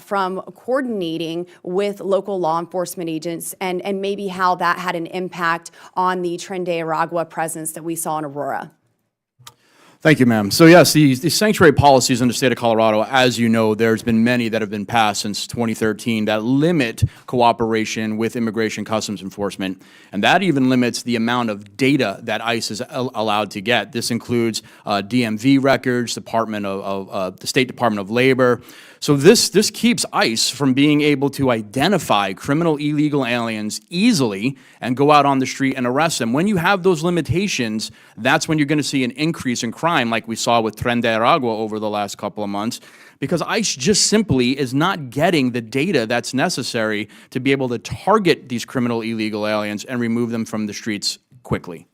from coordinating with local law enforcement agents, and maybe how that had an impact on the Tren de Aragua presence that we saw in Aurora. Thank you, ma'am. So yes, the sanctuary policies in the state of Colorado, as you know, there's been many that have been passed since 2013 that limit cooperation with Immigration Customs Enforcement, and that even limits the amount of data that ICE is allowed to get. This includes DMV records, the State Department of Labor. So this keeps ICE from being able to identify criminal illegal aliens easily and go out on the street and arrest them. When you have those limitations, that's when you're going to see an increase in crime like we saw with Tren de Aragua over the last couple of months, because ICE just simply is not getting the data that's necessary to be able to target these criminal illegal aliens and remove them from the streets quickly.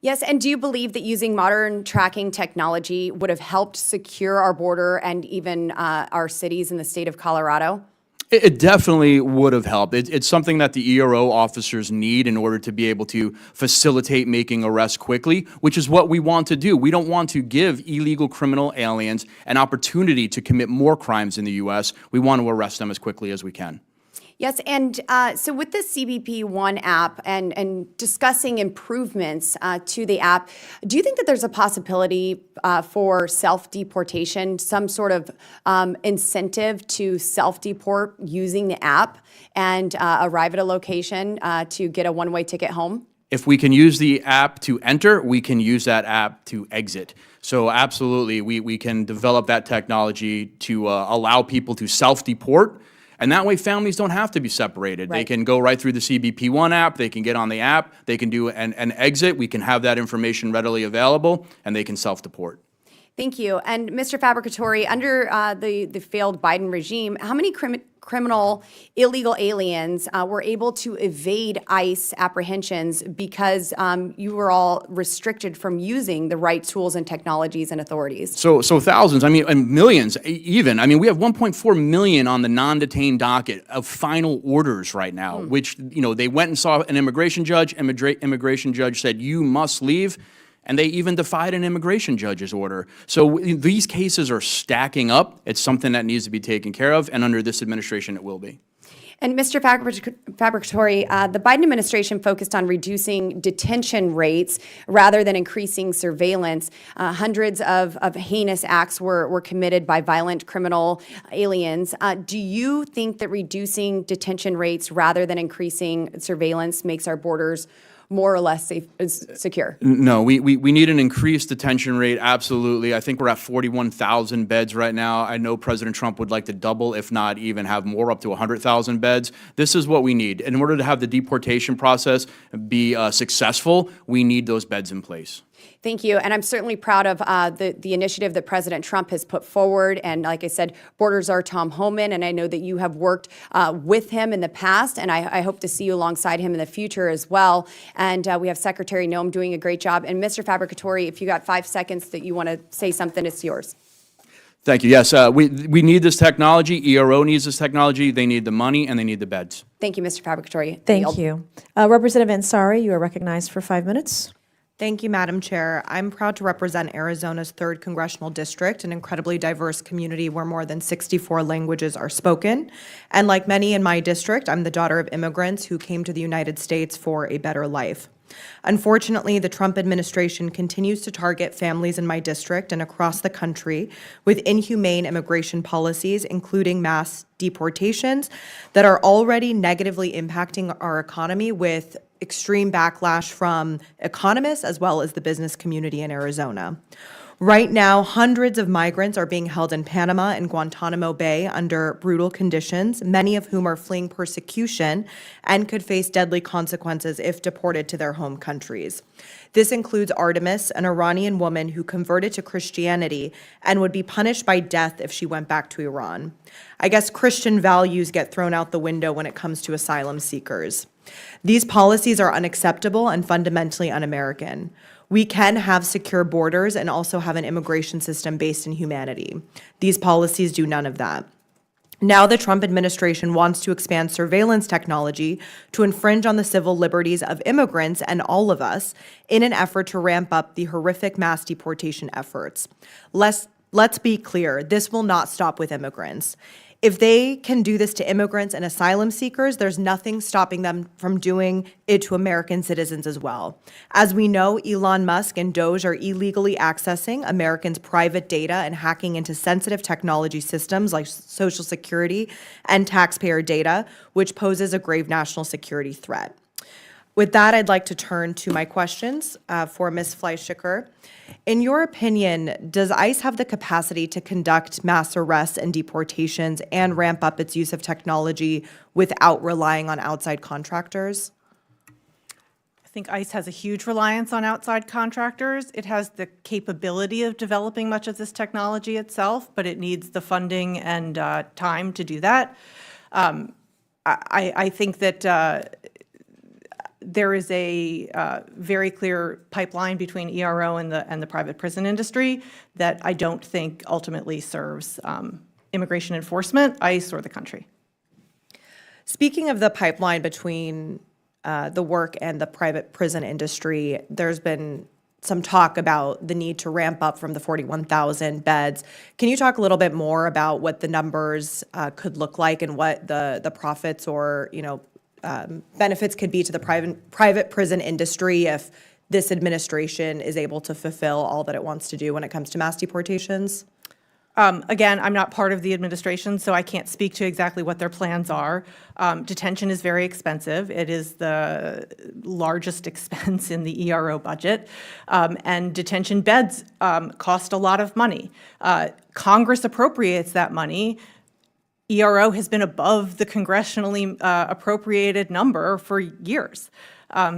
Yes, and do you believe that using modern tracking technology would have helped secure our border and even our cities in the state of Colorado? It definitely would have helped. It's something that the ERO officers need in order to be able to facilitate making arrests quickly, which is what we want to do. We don't want to give illegal criminal aliens an opportunity to commit more crimes in the U.S. We want to arrest them as quickly as we can. Yes, and so with the CBP One app and discussing improvements to the app, do you think that there's a possibility for self-deportation, some sort of incentive to self-deport using the app and arrive at a location to get a one-way ticket home? If we can use the app to enter, we can use that app to exit. So absolutely, we can develop that technology to allow people to self-deport. And that way, families don't have to be separated. They Right. can go right through the CBP One app, they can get on the app, they can do an exit, we can have that information readily available, and they can self-deport. Thank you. And Mr. Fabricatore, under the failed Biden regime, how many criminal illegal aliens were able to evade ICE apprehensions because you were all restricted from using the right tools and technologies and authorities? So thousands, I mean, and millions even. I mean, we have 1.4 million on the non-detained docket of final orders right now, which, they went and saw an immigration judge, immigration judge said, you must leave. And they even defied an immigration judge's order. So these cases are stacking up. It's something that needs to be taken care of, and under this administration, it will be. And Mr. Fabricatore, the Biden administration focused on reducing detention rates rather than increasing surveillance. Hundreds of heinous acts were committed by violent criminal aliens. Do you think that reducing detention rates rather than increasing surveillance makes our borders more or less safe, secure? No, we need an increased detention rate, absolutely. I think we're at 41,000 beds right now. I know President Trump would like to double, if not even have more, up to 100,000 beds. This is what we need. In order to have the deportation process be successful, we need those beds in place. Thank you. And I'm certainly proud of the initiative that President Trump has put forward. And like I said, Borders are Tom Homan, and I know that you have worked with him in the past, and I hope to see you alongside him in the future as well. And we have Secretary Noem doing a great job. And Mr. Fabricatore, if you got 5 seconds that you want to say something, it's yours. Thank you. Yes, we need this technology. ERO needs this technology. They need the money, and they need the beds. Thank you, Mr. Fabricatore. Thank you. Representative Ansari, you are recognized for 5 minutes. Thank you, Madam Chair. I'm proud to represent Arizona's 3rd Congressional District, an incredibly diverse community where more than 64 languages are spoken. And like many in my district, I'm the daughter of immigrants who came to the United States for a better life. Unfortunately, the Trump administration continues to target families in my district and across the country with inhumane immigration policies, including mass deportations, that are already negatively impacting our economy with extreme backlash from economists as well as the business community in Arizona. Right now, hundreds of migrants are being held in Panama and Guantanamo Bay under brutal conditions, many of whom are fleeing persecution and could face deadly consequences if deported to their home countries. This includes Artemis, an Iranian woman who converted to Christianity and would be punished by death if she went back to Iran. I guess Christian values get thrown out the window when it comes to asylum seekers. These policies are unacceptable and fundamentally un-American. We can have secure borders and also have an immigration system based in humanity. These policies do none of that. Now the Trump administration wants to expand surveillance technology to infringe on the civil liberties of immigrants and all of us in an effort to ramp up the horrific mass deportation efforts. Let's be clear, this will not stop with immigrants. If they can do this to immigrants and asylum seekers, there's nothing stopping them from doing it to American citizens as well. As we know, Elon Musk and Doge are illegally accessing Americans' private data and hacking into sensitive technology systems like Social Security and taxpayer data, which poses a grave national security threat. With that, I'd like to turn to my questions for Ms. Fleischiker. In your opinion, does ICE have the capacity to conduct mass arrests and deportations and ramp up its use of technology without relying on outside contractors? I think ICE has a huge reliance on outside contractors. It has the capability of developing much of this technology itself, but it needs the funding and time to do that. I think that there is a very clear pipeline between ERO and the private prison industry that I don't think ultimately serves immigration enforcement, ICE, or the country. Speaking of the pipeline between the work and the private prison industry, there's been some talk about the need to ramp up from the 41,000 beds. Can you talk a little bit more about what the numbers could look like and what the profits or, benefits could be to the private prison industry if this administration is able to fulfill all that it wants to do when it comes to mass deportations? Again, I'm not part of the administration, so I can't speak to exactly what their plans are. Detention is very expensive. It is the largest expense in the ERO budget, and detention beds cost a lot of money. Congress appropriates that money. ERO has been above the congressionally appropriated number for years.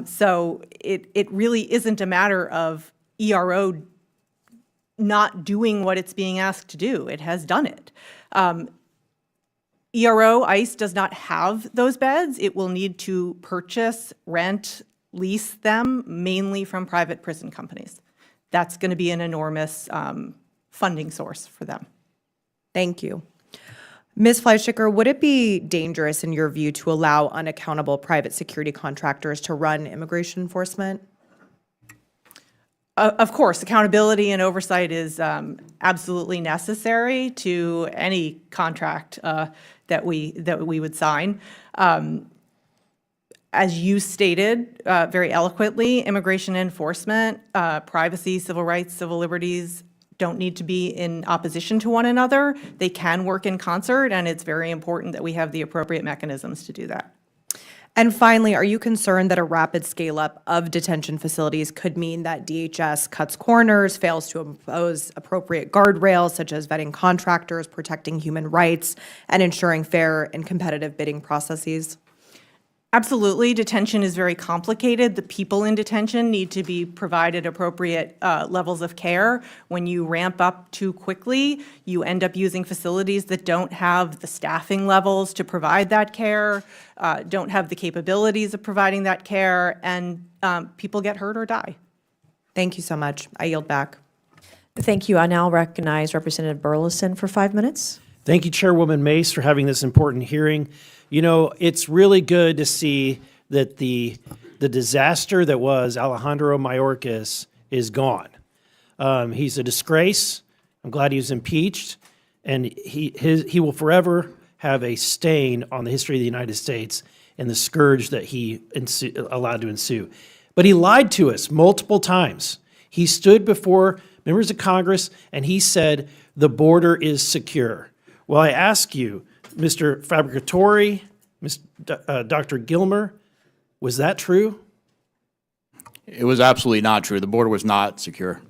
So it really isn't a matter of ERO not doing what it's being asked to do. It has done it. ERO, ICE, does not have those beds. It will need to purchase, rent, lease them, mainly from private prison companies. That's going to be an enormous funding source for them. Thank you. Ms. Fleischhacker, would it be dangerous in your view to allow unaccountable private security contractors to run immigration enforcement? Of course, accountability and oversight is absolutely necessary to any contract that we would sign. As you stated very eloquently, immigration enforcement, privacy, civil rights, civil liberties don't need to be in opposition to one another. They can work in concert, and it's very important that we have the appropriate mechanisms to do that. And finally, are you concerned that a rapid scale-up of detention facilities could mean that DHS cuts corners, fails to impose appropriate guardrails, such as vetting contractors, protecting human rights, and ensuring fair and competitive bidding processes? Absolutely. Detention is very complicated. The people in detention need to be provided appropriate levels of care. When you ramp up too quickly, you end up using facilities that don't have the staffing levels to provide that care, don't have the capabilities of providing that care, and people get hurt or die. Thank you so much. I yield back. Thank you. I now recognize Representative Burleson for 5 minutes. Thank you, Chairwoman Mace, for having this important hearing. You know, it's really good to see that the disaster that was Alejandro Mayorkas is gone. He's a disgrace. I'm glad he was impeached, and he will forever have a stain on the history of the United States and the scourge that he allowed to ensue. But he lied to us multiple times. He stood before members of Congress and he said the border is secure. Well, I ask you, Mr. Fabricatori, Dr. Gilmer, was that true? It was absolutely not true. The border was not secure.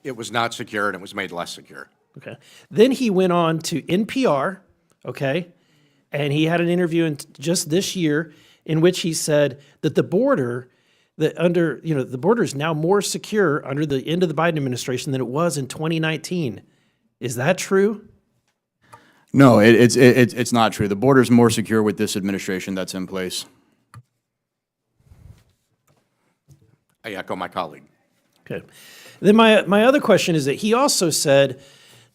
It was not secure, and it was made less secure. Okay. Then he went on to NPR, okay, and he had an interview just this year in which he said that the border, the border is now more secure under the end of the Biden administration than it was in 2019. Is that true? No, it's not true. The border is more secure with this administration that's in place. I echo my colleague. Okay. Then my other question is that he also said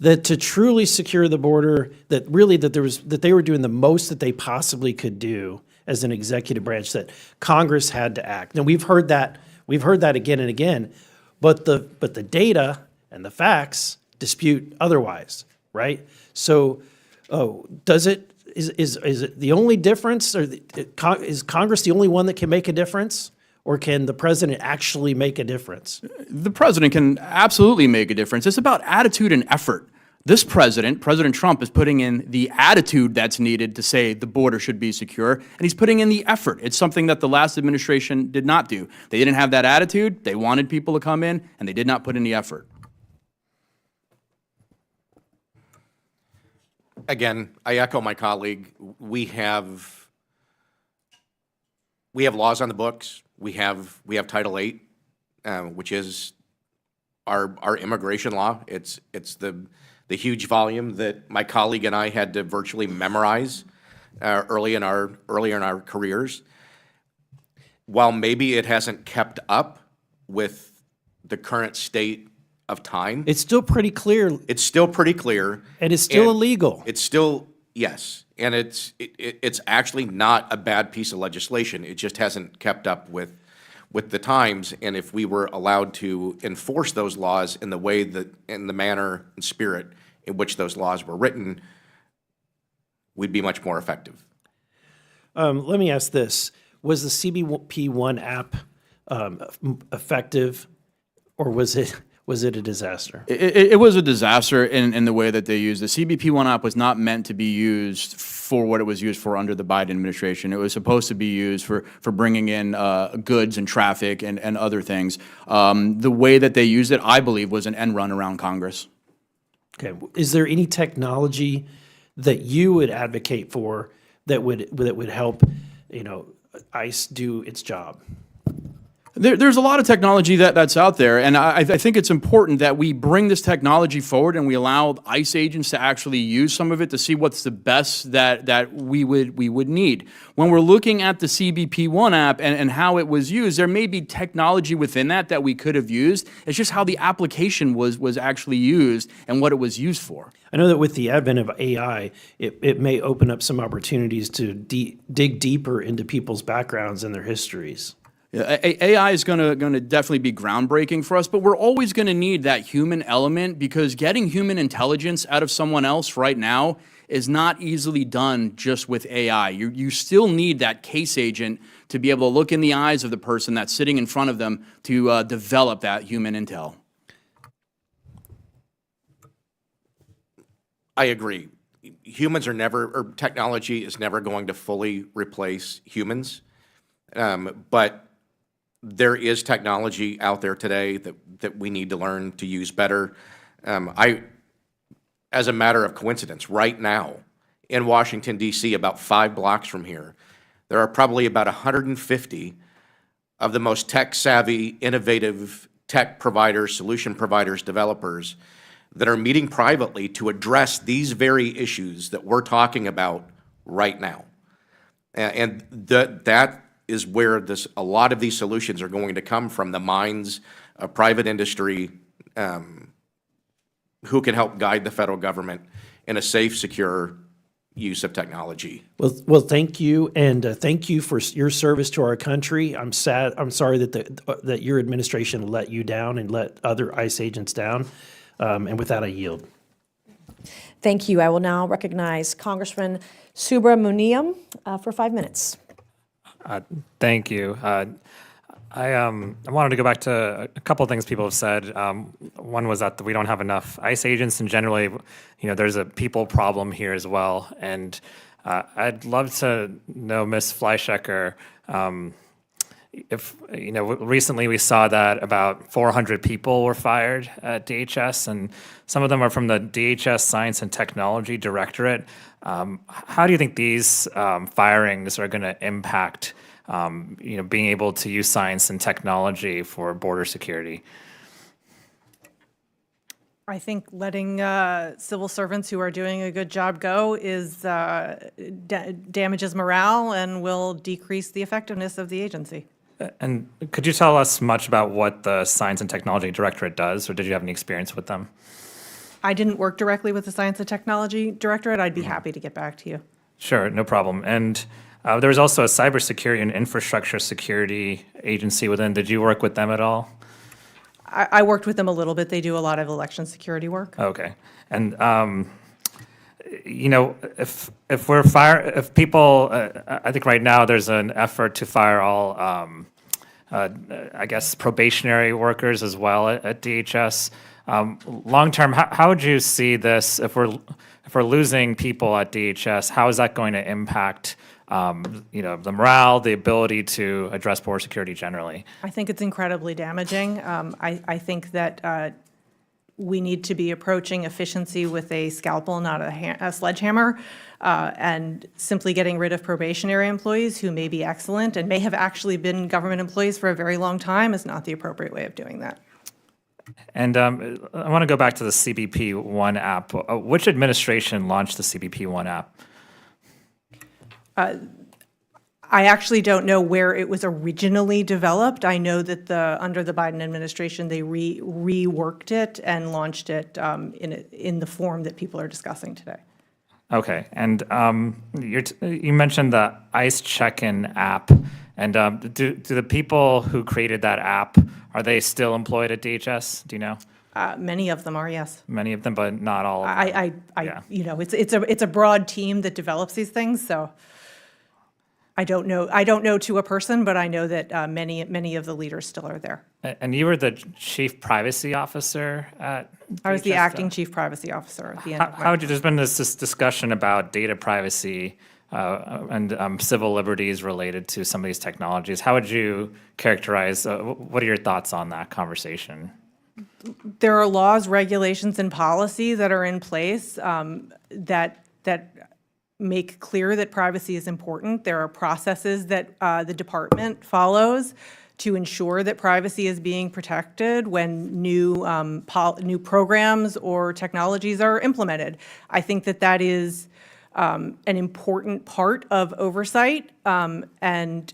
that to truly secure the border, that they were doing the most that they possibly could do as an executive branch, that Congress had to act. Now we've heard that again and again, but the data and the facts dispute otherwise, right? So, is it the only difference, or is Congress the only one that can make a difference, or can the president actually make a difference? The president can absolutely make a difference. It's about attitude and effort. This president, President Trump, is putting in the attitude that's needed to say the border should be secure, and he's putting in the effort. It's something that the last administration did not do. They didn't have that attitude. They wanted people to come in, and they did not put in the effort. Again, I echo my colleague. We have laws on the books. We have Title VIII, which is our immigration law. It's the huge volume that my colleague and I had to virtually memorize early in our careers. While maybe it hasn't kept up with the current state of time, It's still pretty clear, it's still pretty clear. and it's still illegal. It's still, yes, and it's actually not a bad piece of legislation. It just hasn't kept up with the times, and if we were allowed to enforce those laws in the way that, in the manner and spirit in which those laws were written, we'd be much more effective. Let me ask this. Was the CBP1 app effective, or was it a disaster? It was a disaster in the way that they used. The CBP One app was not meant to be used for what it was used for under the Biden administration. It was supposed to be used for bringing in goods and traffic and other things. The way that they used it, I believe, was an end run around Congress. Okay. Is there any technology that you would advocate for that would help, ICE do its job? There's a lot of technology that's out there, and I think it's important that we bring this technology forward and we allow ICE agents to actually use some of it to see what's the best that we would need. When we're looking at the CBP One app and how it was used, there may be technology within that we could have used. It's just how the application was actually used and what it was used for. I know that with the advent of AI, it may open up some opportunities to dig deeper into people's backgrounds and their histories. Yeah, AI is going to definitely be groundbreaking for us, but we're always going to need that human element, because getting human intelligence out of someone else right now is not easily done just with AI. You still need that case agent to be able to look in the eyes of the person that's sitting in front of them to develop that human intel. I agree. Humans are never, or technology is never going to fully replace humans, but there is technology out there today that we need to learn to use better. As a matter of coincidence, right now in Washington, D.C., about 5 blocks from here, there are probably about 150 of the most tech-savvy, innovative tech providers, solution providers, developers that are meeting privately to address these very issues that we're talking about right now. And that is where a lot of these solutions are going to come from, the minds of private industry who can help guide the federal government in a safe, secure use of technology. Well, thank you, and thank you for your service to our country. I'm sorry that your administration let you down and let other ICE agents down. And with that, I yield. Thank you. I will now recognize Congressman Subramaniam for 5 minutes. Thank you. I wanted to go back to a couple of things people have said. One was that we don't have enough ICE agents, and generally, there's a people problem here as well. And I'd love to know, Ms. Fleischecker, if recently we saw that about 400 people were fired at DHS, and some of them are from the DHS Science and Technology Directorate. How do you think these firings are going to impact, being able to use science and technology for border security? I think letting civil servants who are doing a good job go damages morale and will decrease the effectiveness of the agency. And could you tell us much about what the Science and Technology Directorate does, or did you have any experience with them? I didn't work directly with the Science and Technology Directorate. I'd be happy to get back to you. Sure, no problem. And there was also a cybersecurity and infrastructure security agency within. Did you work with them at all? I worked with them a little bit. They do a lot of election security work. Okay. And if people, I think right now there's an effort to fire all, probationary workers as well at DHS. Long term, how would you see this if we're losing people at DHS? How is that going to impact the morale, the ability to address border security generally? I think it's incredibly damaging. I think that we need to be approaching efficiency with a scalpel, not a sledgehammer, and simply getting rid of probationary employees who may be excellent and may have actually been government employees for a very long time is not the appropriate way of doing that. And I want to go back to the CBP One app. Which administration launched the CBP One app? I actually don't know where it was originally developed. I know that under the Biden administration, they reworked it and launched it in the form that people are discussing today. Okay, and you mentioned the ICE check-in app, and do the people who created that app, are they still employed at DHS? Do you know? Many of them are, yes. Many of them, but not all of them. Yeah. It's a broad team that develops these things, so I don't know to a person, but I know that many of the leaders still are there. And you were the chief privacy officer at I was the DHS, acting chief privacy officer at the end of my. there's been this discussion about data privacy and civil liberties related to some of these technologies. How would you characterize, what are your thoughts on that conversation? There are laws, regulations, and policy that are in place that make clear that privacy is important. There are processes that the department follows to ensure that privacy is being protected when new programs or technologies are implemented. I think that is an important part of oversight and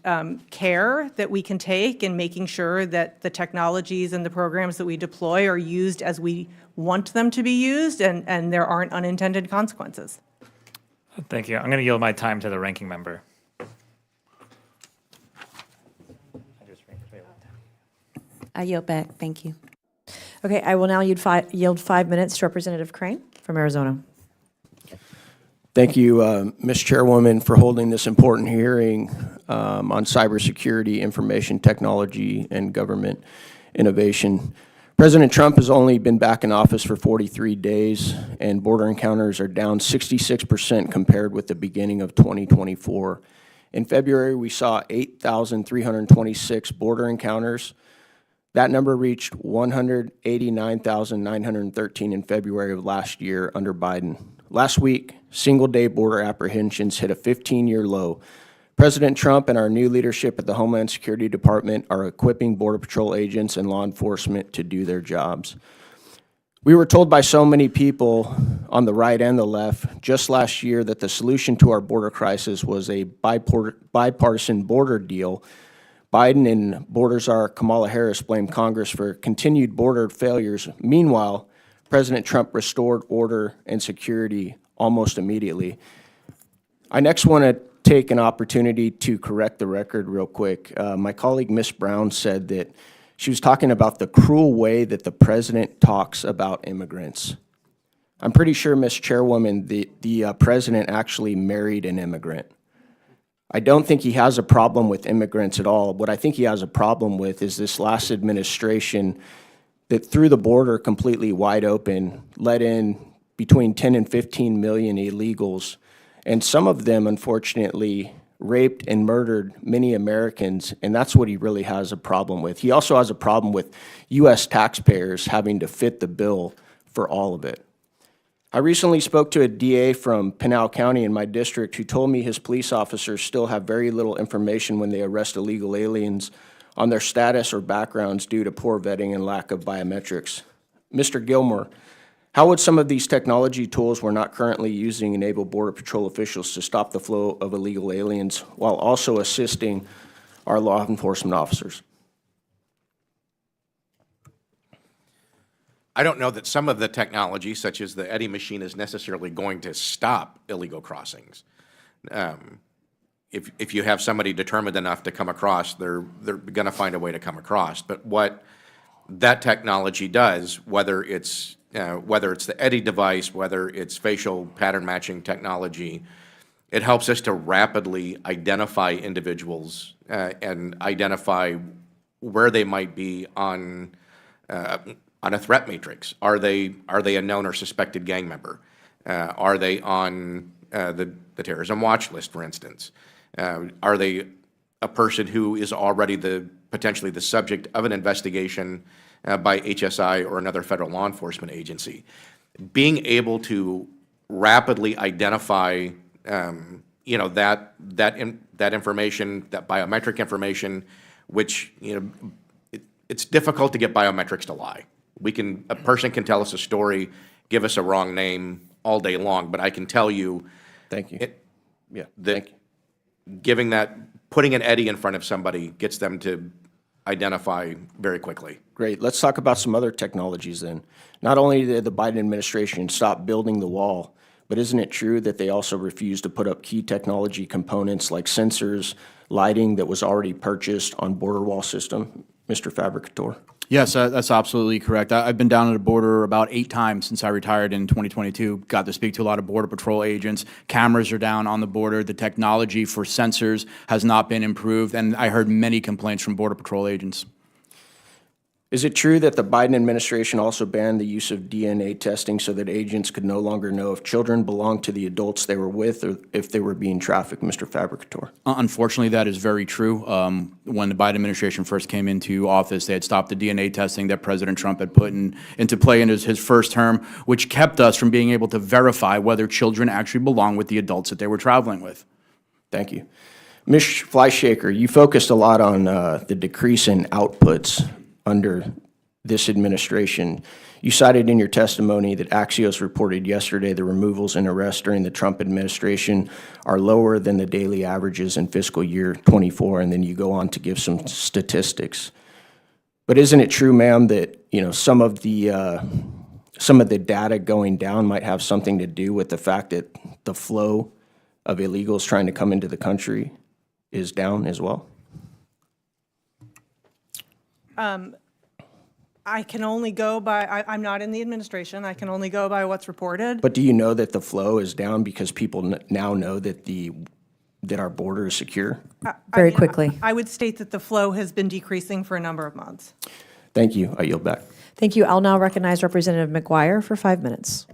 care that we can take in making sure that the technologies and the programs that we deploy are used as we want them to be used and there aren't unintended consequences. Thank you. I'm going to yield my time to the ranking member. I yield back. Thank you. Okay, I will now yield 5 minutes to Representative Crane from Arizona. Thank you, Ms. Chairwoman, for holding this important hearing on cybersecurity, information technology, and government innovation. President Trump has only been back in office for 43 days, and border encounters are down 66% compared with the beginning of 2024. In February, we saw 8,326 border encounters. That number reached 189,913 in February of last year under Biden. Last week, single-day border apprehensions hit a 15-year low. President Trump and our new leadership at the Homeland Security Department are equipping Border Patrol agents and law enforcement to do their jobs. We were told by so many people on the right and the left just last year that the solution to our border crisis was a bipartisan border deal. Biden and border czar Kamala Harris blamed Congress for continued border failures. Meanwhile, President Trump restored order and security almost immediately. I next want to take an opportunity to correct the record real quick. My colleague, Ms. Brown, said that she was talking about the cruel way that the president talks about immigrants. I'm pretty sure, Ms. Chairwoman, the president actually married an immigrant. I don't think he has a problem with immigrants at all. What I think he has a problem with is this last administration that threw the border completely wide open, let in between 10 and 15 million illegals, and some of them, unfortunately, raped and murdered many Americans, and that's what he really has a problem with. He also has a problem with U.S. taxpayers having to fit the bill for all of it. I recently spoke to a DA from Pinal County in my district who told me his police officers still have very little information when they arrest illegal aliens on their status or backgrounds due to poor vetting and lack of biometrics. Mr. Gilmore, how would some of these technology tools we're not currently using enable Border Patrol officials to stop the flow of illegal aliens while also assisting our law enforcement officers? I don't know that some of the technology, such as the Eddy machine, is necessarily going to stop illegal crossings. If you have somebody determined enough to come across, they're going to find a way to come across. But what that technology does, whether it's the Eddy device, whether it's facial pattern matching technology, it helps us to rapidly identify individuals and identify where they might be on a threat matrix. Are they a known or suspected gang member? Are they on the terrorism watch list, for instance? Are they a person who is already potentially the subject of an investigation by HSI or another federal law enforcement agency? Being able to rapidly identify, that information, that biometric information, which it's difficult to get biometrics to lie. A person can tell us a story, give us a wrong name all day long, but I can tell you. Thank you. Thank you. putting an Eddie in front of somebody gets them to identify very quickly. Great. Let's talk about some other technologies then. Not only did the Biden administration stop building the wall, but isn't it true that they also refused to put up key technology components like sensors, lighting that was already purchased on border wall system? Mr. Fabricator. Yes, that's absolutely correct. I've been down at the border about 8 times since I retired in 2022. Got to speak to a lot of Border Patrol agents. Cameras are down on the border. The technology for sensors has not been improved, and I heard many complaints from Border Patrol agents. Is it true that the Biden administration also banned the use of DNA testing so that agents could no longer know if children belonged to the adults they were with or if they were being trafficked, Mr. Fabricator? Unfortunately, that is very true. When the Biden administration first came into office, they had stopped the DNA testing that President Trump had put into play in his first term, which kept us from being able to verify whether children actually belong with the adults that they were traveling with. Thank you. Ms. Fleischhaker, you focused a lot on the decrease in outputs under this administration. You cited in your testimony that Axios reported yesterday the removals and arrests during the Trump administration are lower than the daily averages in fiscal year 24, and then you go on to give some statistics. But isn't it true, ma'am, that some of the data going down might have something to do with the fact that the flow of illegals trying to come into the country is down as well? I can only go by, I'm not in the administration, I can only go by what's reported. But do you know that the flow is down because people now know that our border is secure? Very quickly. I would state that the flow has been decreasing for a number of months. Thank you. I yield back. Thank you. I'll now recognize Representative McGuire for 5 minutes.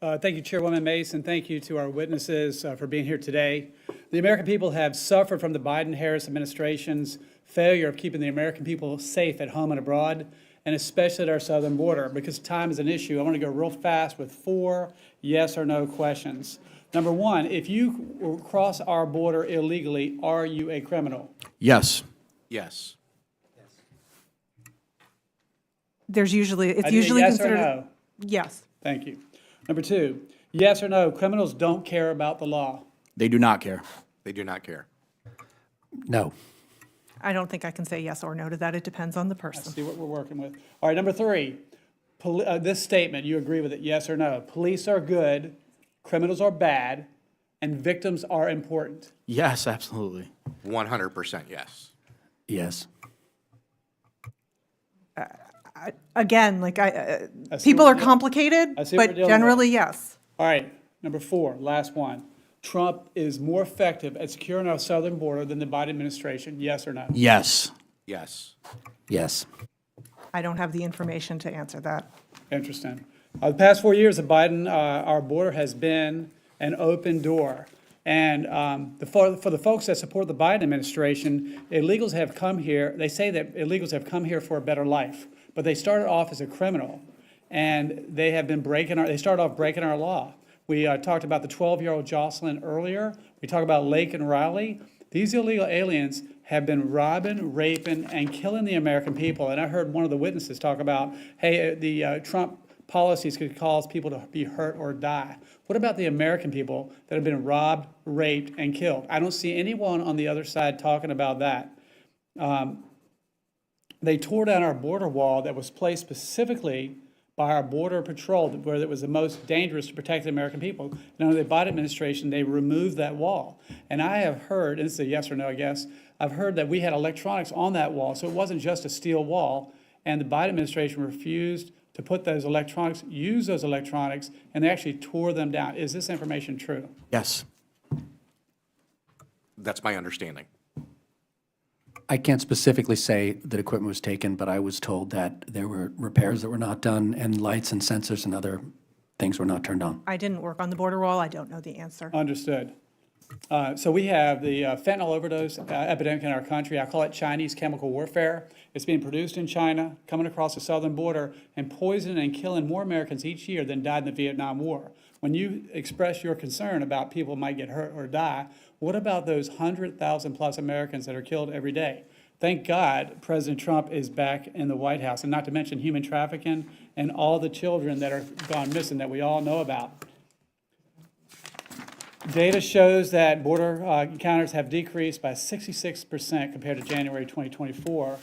Thank you, Chairwoman Mace, and thank you to our witnesses for being here today. The American people have suffered from the Biden-Harris administration's failure of keeping the American people safe at home and abroad, and especially at our southern border. Because time is an issue, I want to go real fast with 4 yes or no questions. Number 1, if you cross our border illegally, are you a criminal? Yes. Yes. There's usually, it's I need a usually yes or considered. no? Yes. Thank you. Number 2, yes or no, criminals don't care about the law. They do not care. They do not care. No. I don't think I can say yes or no to that. It depends on the See person. what we're working with. All right, number 3, this statement, you agree with it, yes or no? Police are good, criminals are bad, and victims are important. Yes, absolutely. 100% yes. Yes. Again, see people what are we're- complicated, I see what we're but dealing generally, with. yes. All right, number 4, last one. Trump is more effective at securing our southern border than the Biden administration, yes or no? Yes. Yes. Yes. I don't have the information to answer that. Interesting. The past 4 years of Biden, our border has been an open door. And for the folks that support the Biden administration, illegals have come here, they say that illegals have come here for a better life, but they started off as a criminal, and they have been they started off breaking our law. We talked about the 12-year-old Jocelyn earlier. We talked about Lake and Riley. These illegal aliens have been robbing, raping, and killing the American people. And I heard one of the witnesses talk about, hey, the Trump policies could cause people to be hurt or die. What about the American people that have been robbed, raped, and killed? I don't see anyone on the other side talking about that. They tore down our border wall that was placed specifically by our Border Patrol, where it was the most dangerous to protect the American people. And under the Biden administration, they removed that wall. And I have heard, and this is a yes or no, I guess, I've heard that we had electronics on that wall, so it wasn't just a steel wall, and the Biden administration refused to put those electronics, use those electronics, and they actually tore them down. Is this information true? Yes. That's my understanding. I can't specifically say that equipment was taken, but I was told that there were repairs that were not done and lights and sensors and other things were not turned on. I didn't work on the border wall. I don't know the answer. Understood. So we have the fentanyl overdose epidemic in our country. I call it Chinese chemical warfare. It's being produced in China, coming across the southern border, and poisoning and killing more Americans each year than died in the Vietnam War. When you express your concern about people might get hurt or die, what about those 100,000 plus Americans that are killed every day? Thank God President Trump is back in the White House, and not to mention human trafficking and all the children that are gone missing that we all know about. Data shows that border encounters have decreased by 66% compared to January 2024.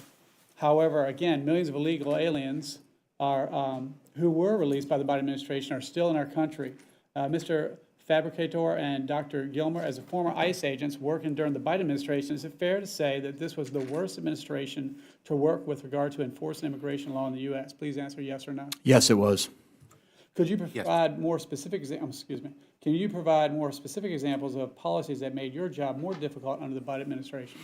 However, again, millions of illegal aliens who were released by the Biden administration are still in our country. Mr. Fabricator and Dr. Gilmer, as a former ICE agents working during the Biden administration, is it fair to say that this was the worst administration to work with regard to enforcing immigration law in the U.S.? Please answer yes or no. Yes, it was. Could you provide more specific, can you provide more specific examples of policies that made your job more difficult under the Biden administration?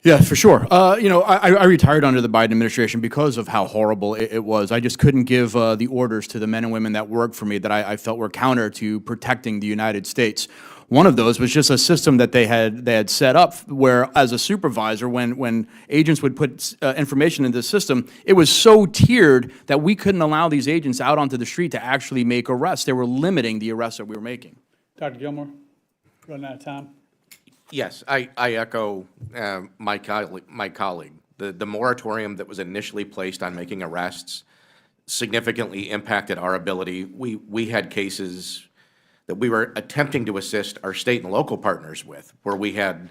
Yeah, for sure. I retired under the Biden administration because of how horrible it was. I just couldn't give the orders to the men and women that worked for me that I felt were counter to protecting the United States. One of those was just a system that they had set up where, as a supervisor, when agents would put information in the system, it was so tiered that we couldn't allow these agents out onto the street to actually make arrests. They were limiting the arrests that we were making. Dr. Gilmer, running out of time. Yes, I echo my colleague. The moratorium that was initially placed on making arrests significantly impacted our ability. We had cases that we were attempting to assist our state and local partners with, where we had,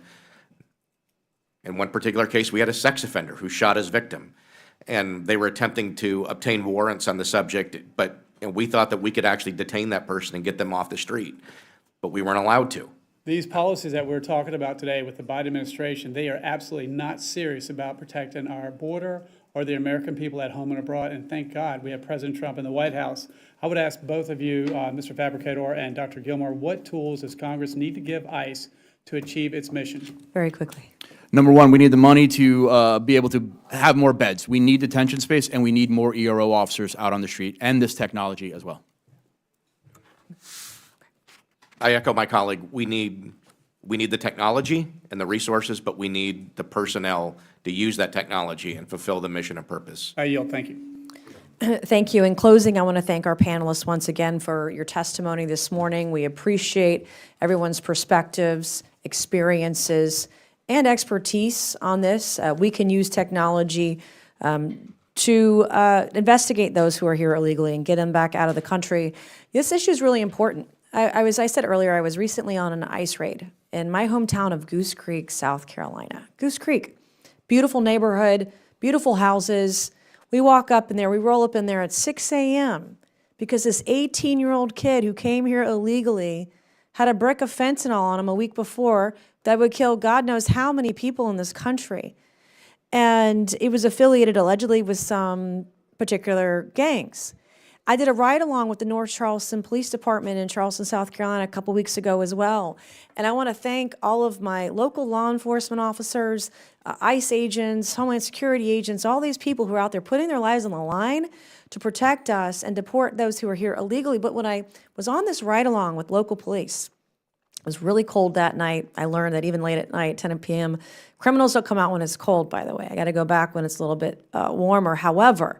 in one particular case, we had a sex offender who shot his victim, and they were attempting to obtain warrants on the subject, and we thought that we could actually detain that person and get them off the street, but we weren't allowed to. These policies that we're talking about today with the Biden administration, they are absolutely not serious about protecting our border or the American people at home and abroad. And thank God we have President Trump in the White House. I would ask both of you, Mr. Fabricator and Dr. Gilmore, what tools does Congress need to give ICE to achieve its mission? Very quickly. Number one, we need the money to be able to have more beds. We need detention space, and we need more ERO officers out on the street, and this technology as well. I echo my colleague. We need the technology and the resources, but we need the personnel to use that technology and fulfill the mission and purpose. I yield. Thank you. Thank you. In closing, I want to thank our panelists once again for your testimony this morning. We appreciate everyone's perspectives, experiences, and expertise on this. We can use technology to investigate those who are here illegally and get them back out of the country. This issue is really important. I said earlier, I was recently on an ICE raid in my hometown of Goose Creek, South Carolina. Goose Creek, beautiful neighborhood, beautiful houses. We walk up in there, we roll up in there at 6 a.m. because this 18-year-old kid who came here illegally had a brick of fentanyl on him a week before that would kill God knows how many people in this country. And it was affiliated allegedly with some particular gangs. I did a ride-along with the North Charleston Police Department in Charleston, South Carolina a couple weeks ago as well. And I want to thank all of my local law enforcement officers, ICE agents, Homeland Security agents, all these people who are out there putting their lives on the line to protect us and deport those who are here illegally. But when I was on this ride-along with local police, it was really cold that night. I learned that even late at night, 10 p.m., criminals don't come out when it's cold, by the way. I got to go back when it's a little bit warmer. However,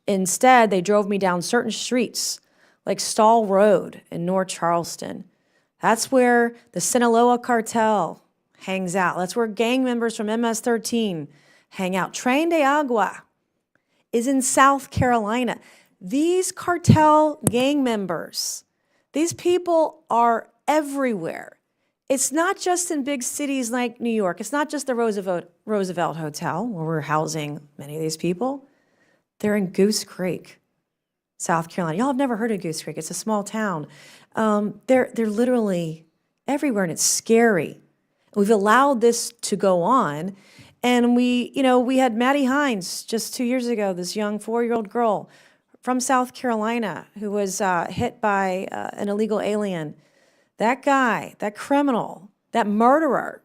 instead, they drove me down certain streets, like Stall Road in North Charleston. That's where the Sinaloa cartel hangs out. That's where gang members from MS-13 hang out. Tren de Agua is in South Carolina. These cartel gang members, these people are everywhere. It's not just in big cities like New York. It's not just the Roosevelt Hotel, where we're housing many of these people. They're in Goose Creek, South Carolina. Y'all have never heard of Goose Creek. It's a small town. They're literally everywhere, and it's scary. We've allowed this to go on, and we had Maddie Hines just 2 years ago, this young 4-year-old girl from South Carolina who was hit by an illegal alien. That guy, that criminal, that murderer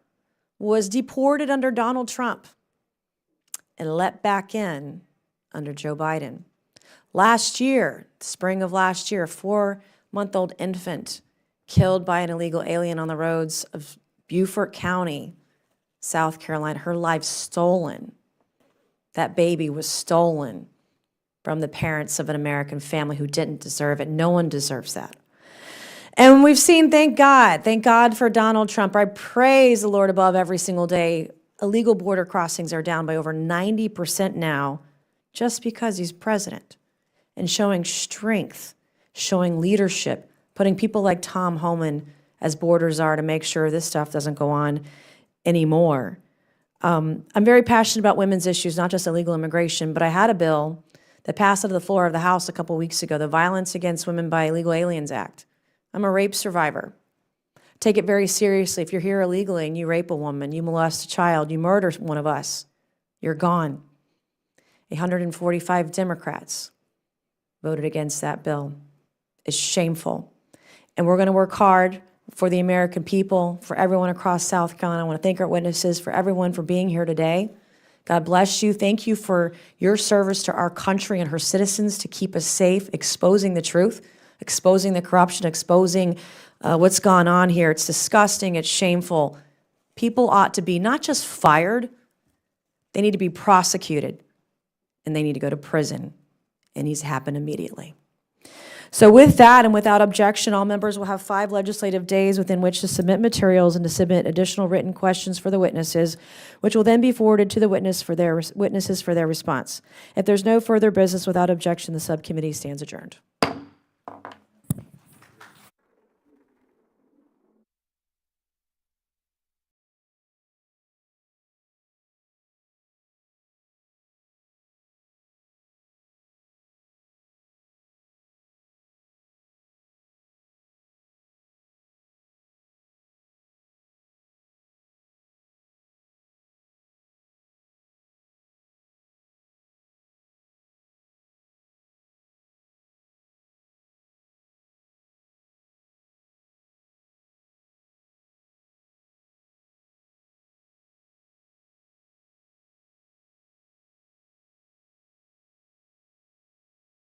was deported under Donald Trump and let back in under Joe Biden. Last year, spring of last year, a 4-month-old infant killed by an illegal alien on the roads of Beaufort County, South Carolina. Her life stolen. That baby was stolen from the parents of an American family who didn't deserve it. No one deserves that. And we've seen, thank God for Donald Trump. I praise the Lord above every single day. Illegal border crossings are down by over 90% now, just because he's president, and showing strength, showing leadership, putting people like Tom Homan as borders are to make sure this stuff doesn't go on anymore. I'm very passionate about women's issues, not just illegal immigration, but I had a bill that passed out of the floor of the House a couple weeks ago, the Violence Against Women by Illegal Aliens Act. I'm a rape survivor. Take it very seriously. If you're here illegally and you rape a woman, you molest a child, you murder one of us, you're gone. 145 Democrats voted against that bill. It's shameful. And we're going to work hard for the American people, for everyone across South Carolina. I want to thank our witnesses, for everyone for being here today. God bless you. Thank you for your service to our country and her citizens to keep us safe, exposing the truth, exposing the corruption, exposing what's gone on here. It's disgusting. It's shameful. People ought to be not just fired, they need to be prosecuted, and they need to go to prison. It needs to happen immediately. So with that and without objection, all members will have 5 legislative days within which to submit materials and to submit additional written questions for the witnesses, which will then be forwarded to the witnesses for their response. If there's no further business without objection, the subcommittee stands adjourned.